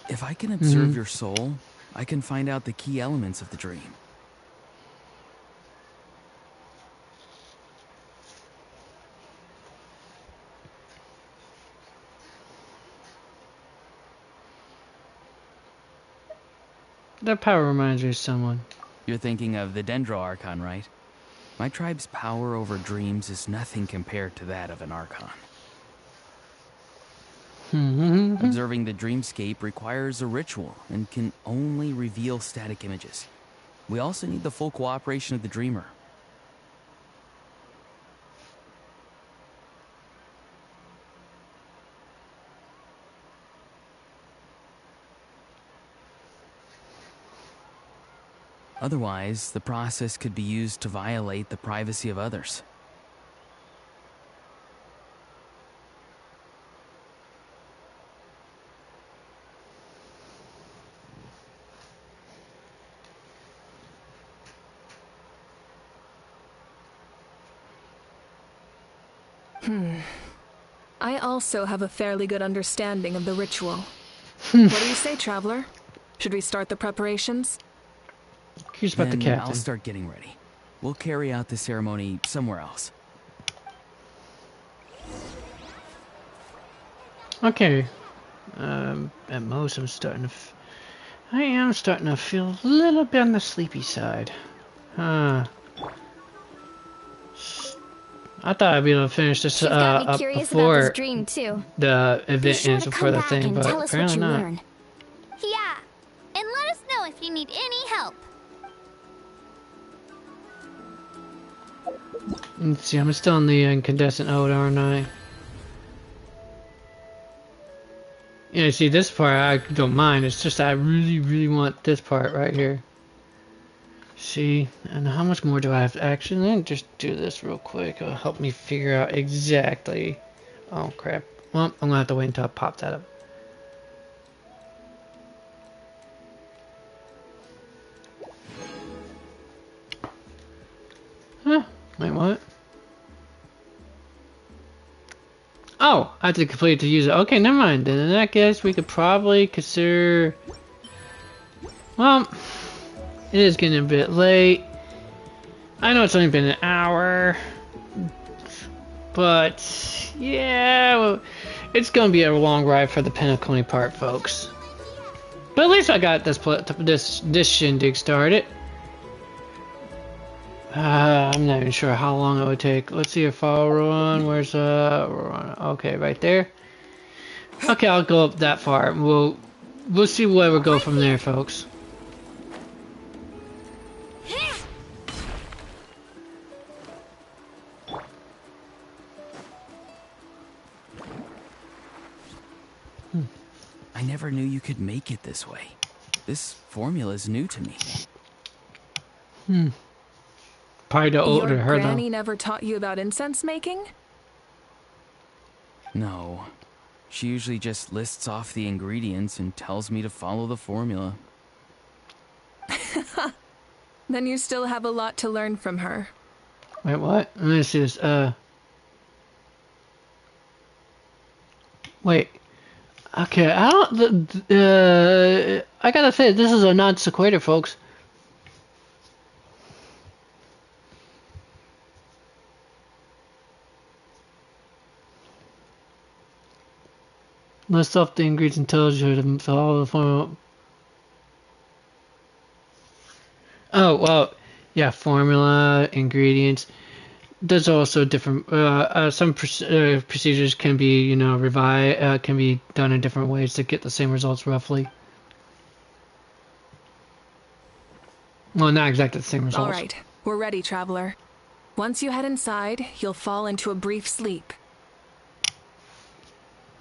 If I can observe your soul, I can find out the key elements of the dream. That power reminds me of someone. You're thinking of the Dendro Archon, right? My tribe's power over dreams is nothing compared to that of an Archon. Observing the dreamscape requires a ritual and can only reveal static images. We also need the full cooperation of the dreamer. Otherwise, the process could be used to violate the privacy of others. I also have a fairly good understanding of the ritual. What do you say, Traveler? Should we start the preparations? Here's about the Then captain. I'll start getting ready. We'll carry out the ceremony somewhere else. Okay. At most, I am starting to feel a little bit on the sleepy side. I thought I'd be able to finish this She's got me up curious about before this dream too. the Be event sure ends to before come the back thing, and but tell us what apparently you not. learn. Yeah, and let us know if you need any help. Let's see, I'm still in the incandescent ode, aren't I? Yeah, see, this part I don't mind. It's just I really, really want this part right here. See, and how much more do I have to actually? Let me just do this real quick. It'll help me figure out exactly. Oh crap! Well, I'm gonna have to wait until I pop that up. Huh? Wait, what? Oh, I have to complete to use it. Okay, never mind. Then in that case, we could probably consider. Well, it is getting a bit late. I know it's only been an hour, but yeah, well, it's gonna be a long ride for the Penacony part, folks. But at least I got this shindig started. I'm not even sure how long it would take. Let's see if I'll run. Where's run? Okay, right there. Okay, I'll go up that far. We'll see where we go from there, folks. I never knew you could make it this way. This formula is new to me. Probably the older Your her granny though. never taught you about incense making? No. She usually just lists off the ingredients and tells me to follow the formula. Then you still have a lot to learn from her. Wait, what? Let me see this. Wait. Okay, I don't. I gotta say, this is a non sequitur, folks. List off the ingredients and tells you to follow the formula. Oh, well, yeah, formula, ingredients. There's also different, some procedures can be, can be done in different ways to get the same results roughly. Well, not exactly the same results. All right, we're ready, traveler. Once you head inside, you'll fall into a brief sleep.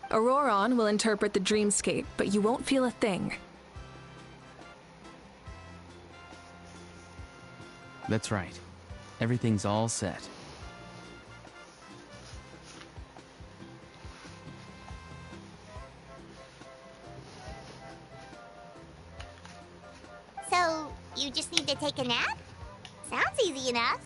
Auroron will interpret the dreamscape, but you won't feel a thing. That's right. Everything's all set. So, you just need to take a nap? Sounds easy enough.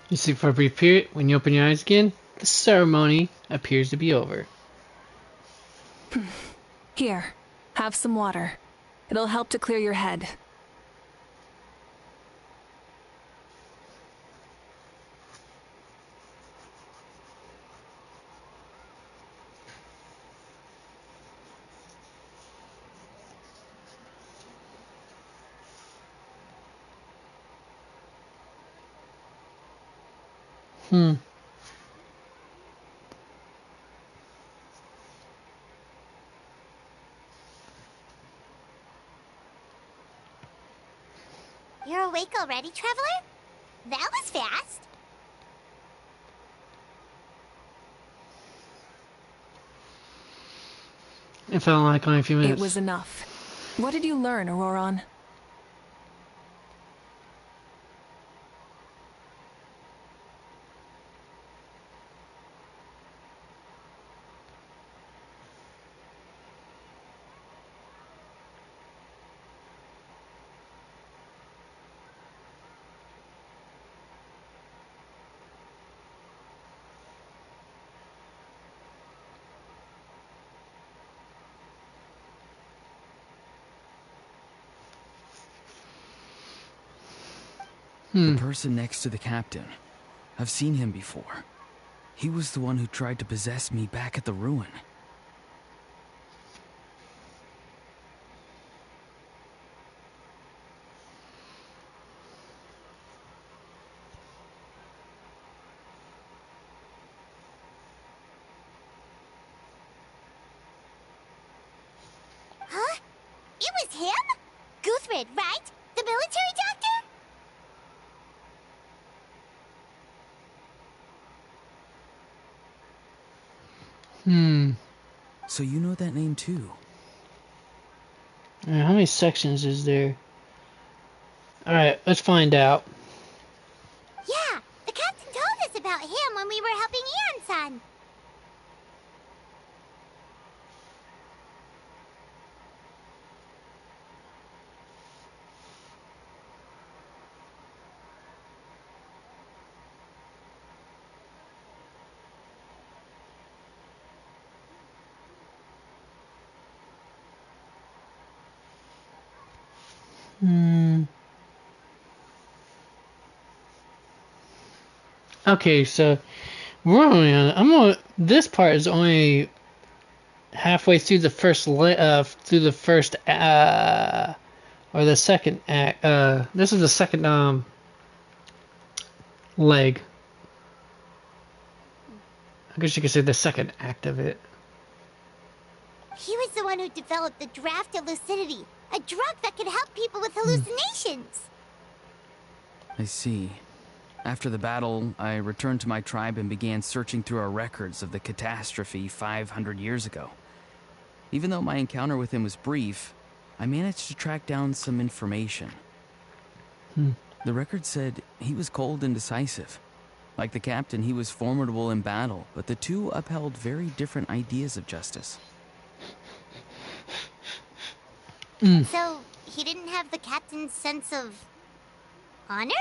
You see, for a brief period, when you open your eyes again, the ceremony appears to be over. Here, have some water. It'll help to clear your head. You're awake already, traveler? That was fast. It felt like only a few minutes. It was enough. What did you learn, Auroron? The person next to the captain. I've seen him before. He was the one who tried to possess me back at the ruin. Huh? It was him? Guthrid, right? The military doctor? So you know that name too? Alright, how many sections is there? Alright, let's find out. Yeah, the captain told us about him when we were helping Eon-san. Okay, so we're only on. This part is only halfway through the first or the second act. This is the second leg. I guess you could say the second act of it. He was the one who developed the draft of lucidity, a drug that could help people with hallucinations. I see. After the battle, I returned to my tribe and began searching through our records of the catastrophe 500 years ago. Even though my encounter with him was brief, I managed to track down some information. The record said he was cold and decisive. Like the captain, he was formidable in battle, but the two upheld very different ideas of justice. So, he didn't have the captain's sense of honor?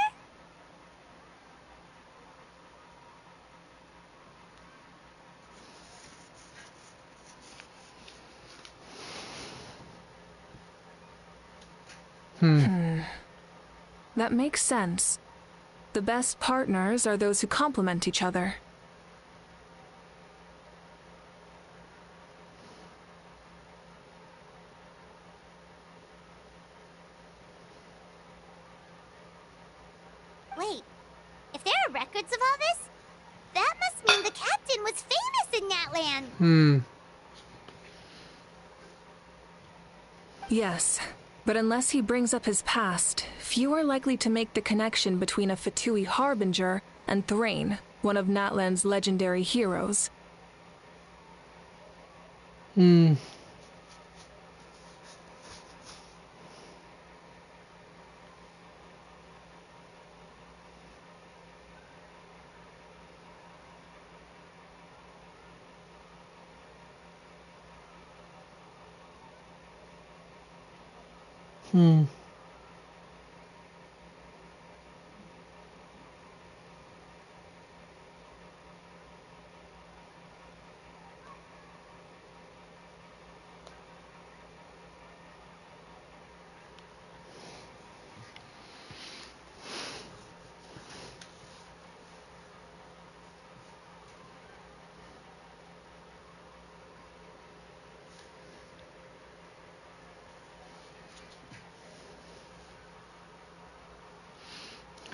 That makes sense. The best partners are those who complement each other. Wait, if there are records of all this, that must mean the captain was famous in that land. Yes, but unless he brings up his past, few are likely to make the connection between a Fatui harbinger and Thrain, one of Natlan's legendary heroes.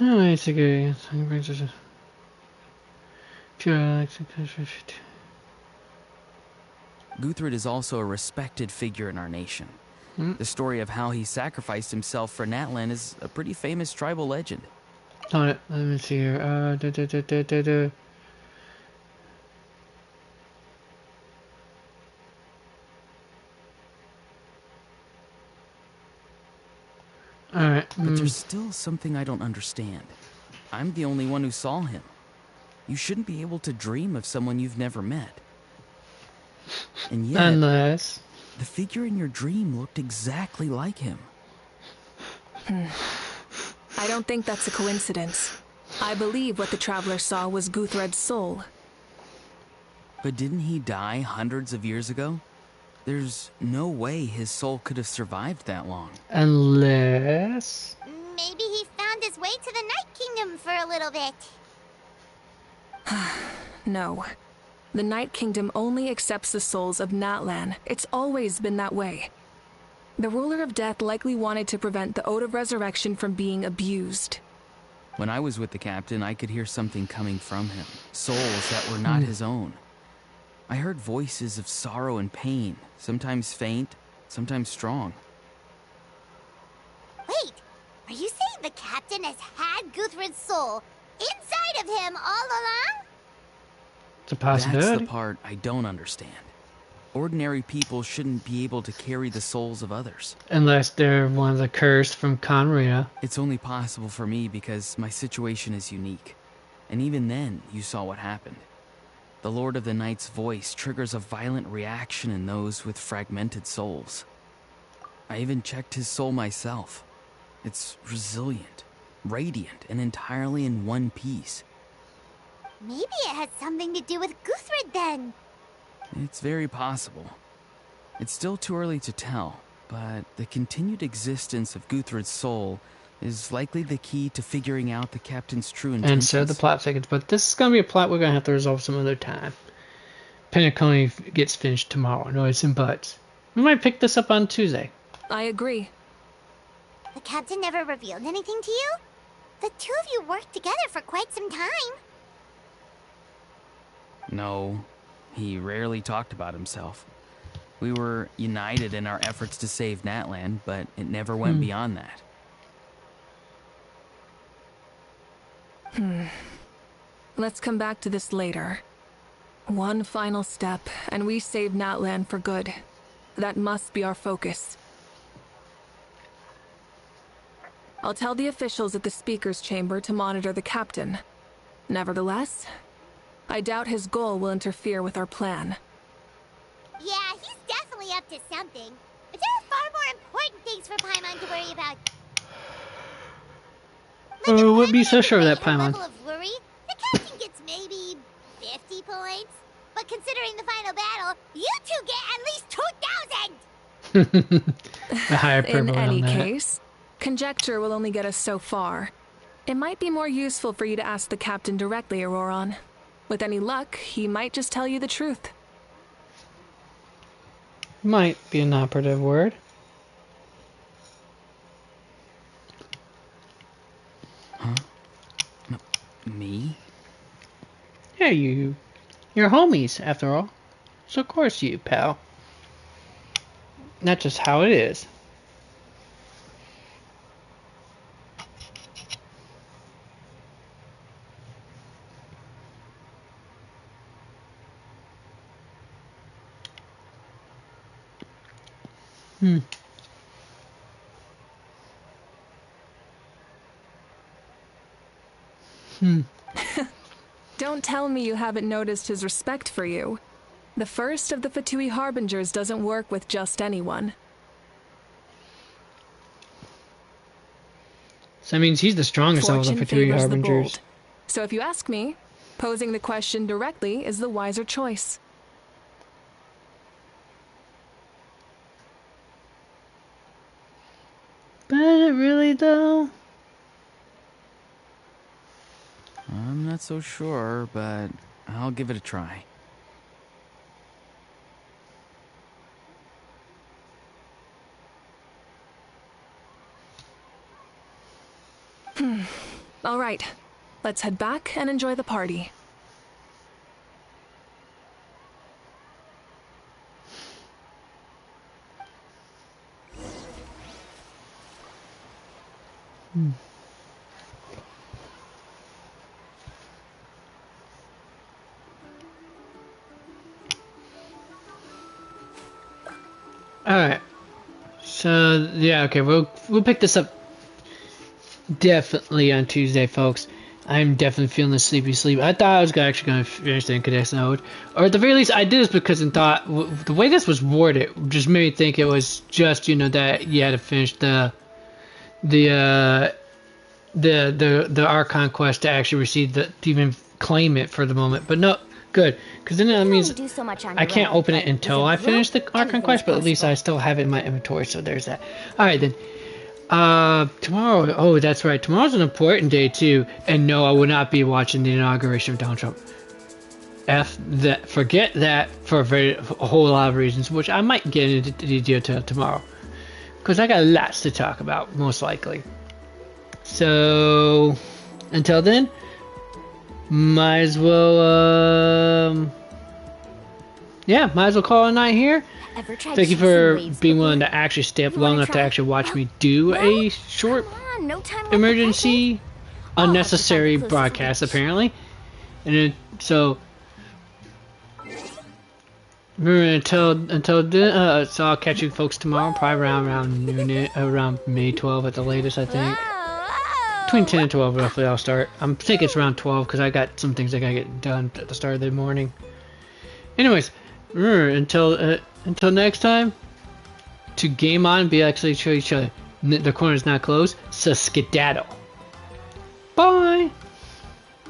Oh, it's a good. Guthred is also a respected figure in our nation. The story of how he sacrificed himself for Natlan is a pretty famous tribal legend. Let me see here. Alright. But there's still something I don't understand. I'm the only one who saw him. You shouldn't be able to dream of someone you've never met. And yet, Unless the figure in your dream looked exactly like him. I don't think that's a coincidence. I believe what the traveler saw was Guthred's soul. But didn't he die hundreds of years ago? There's no way his soul could have survived that long. unless Maybe he found his way to the Night Kingdom for a little bit. No. The Night Kingdom only accepts the souls of Natlan. It's always been that way. The ruler of death likely wanted to prevent the Ode of Resurrection from being abused. When I was with the captain, I could hear something coming from him. Souls that were not his own. I heard voices of sorrow and pain, sometimes faint, sometimes strong. Wait, are you saying the captain has had Guthred's soul inside of him all along? it's a That's the possibility. part I don't understand. Ordinary people shouldn't be able to carry the souls of others. Unless they're one of the cursed from Conria. It's only possible for me because my situation is unique. And even then, you saw what happened. The Lord of the Night's voice triggers a violent reaction in those with fragmented souls. I even checked his soul myself. It's resilient, radiant, and entirely in one piece. Maybe it has something to do with Guthred then. It's very possible. It's still too early to tell, but the continued existence of Guthred's soul is likely the key to figuring out the captain's true intentions. And so the plot seconds. But this is going to be a plot we're going to have to resolve some other time. Penacony gets finished tomorrow. No ifs and buts. We might pick this up on Tuesday. I agree. The captain never revealed anything to you? The two of you worked together for quite some time. No, he rarely talked about himself. We were united in our efforts to save Natlan, but it never went beyond that. Let's come back to this later. One final step, and we save Natlan for good. That must be our focus. I'll tell the officials at the speaker's chamber to monitor the captain. Nevertheless, I doubt his goal will interfere with our plan. Yeah, he's definitely up to something. But there are far more important things for Paimon to worry about. Oh, wouldn't be so sure of that, At a Paimon. level of worry, the captain gets maybe 50 points. But considering the final battle, you two get at least 2,000! A higher In hyperbole any on that. case, Conjecture will only get us so far. It might be more useful for you to ask the captain directly, Auroron. With any luck, he might just tell you the truth. Might be an operative word. Huh? Me? Yeah, you're homies, after all. So of course you, pal. That's just how it is. Don't tell me you haven't noticed his respect for you. The first of the Fatui Harbingers doesn't work with just anyone. So that means he's the strongest of the Fortune Fatui favors the Harbingers. bold. So if you ask me, posing the question directly is the wiser choice. But really though? I'm not so sure, but I'll give it a try. All right, let's head back and enjoy the party. Alright. So yeah, okay, we'll pick this up definitely on Tuesday, folks. I'm definitely feeling the sleepy sleep. I thought I was actually going to finish the Incodex node. Or at the very least, I did this because I thought the way this was worded just made me think it was just, you know, that you had to finish the Archon quest to actually receive to even claim it for the moment. But no, good, because then that means I can't open it until I finish the Archon quest, but at least I still have it in my inventory, so there's that. Alright then. Tomorrow, oh that's right, tomorrow's an important day too, and no, I will not be watching the inauguration of Donald Trump. Forget that for a whole lot of reasons, which I might get into detail tomorrow, because I got lots to talk about, most likely. So, until then, might as well, might as well call it a night here. Thank you for being willing to actually stay up long enough to actually watch me do a short emergency unnecessary broadcast, apparently. And then, so until then, so I'll catch you folks tomorrow, probably around noon, around May 12 at the latest, I think. Between 10 and 12 roughly I'll start. I'm thinking it's around 12 because I got some things I gotta get done at the start of the morning. Anyways, until next time, to game on and be actually show each other. The corner's not closed, so skedaddle. Bye!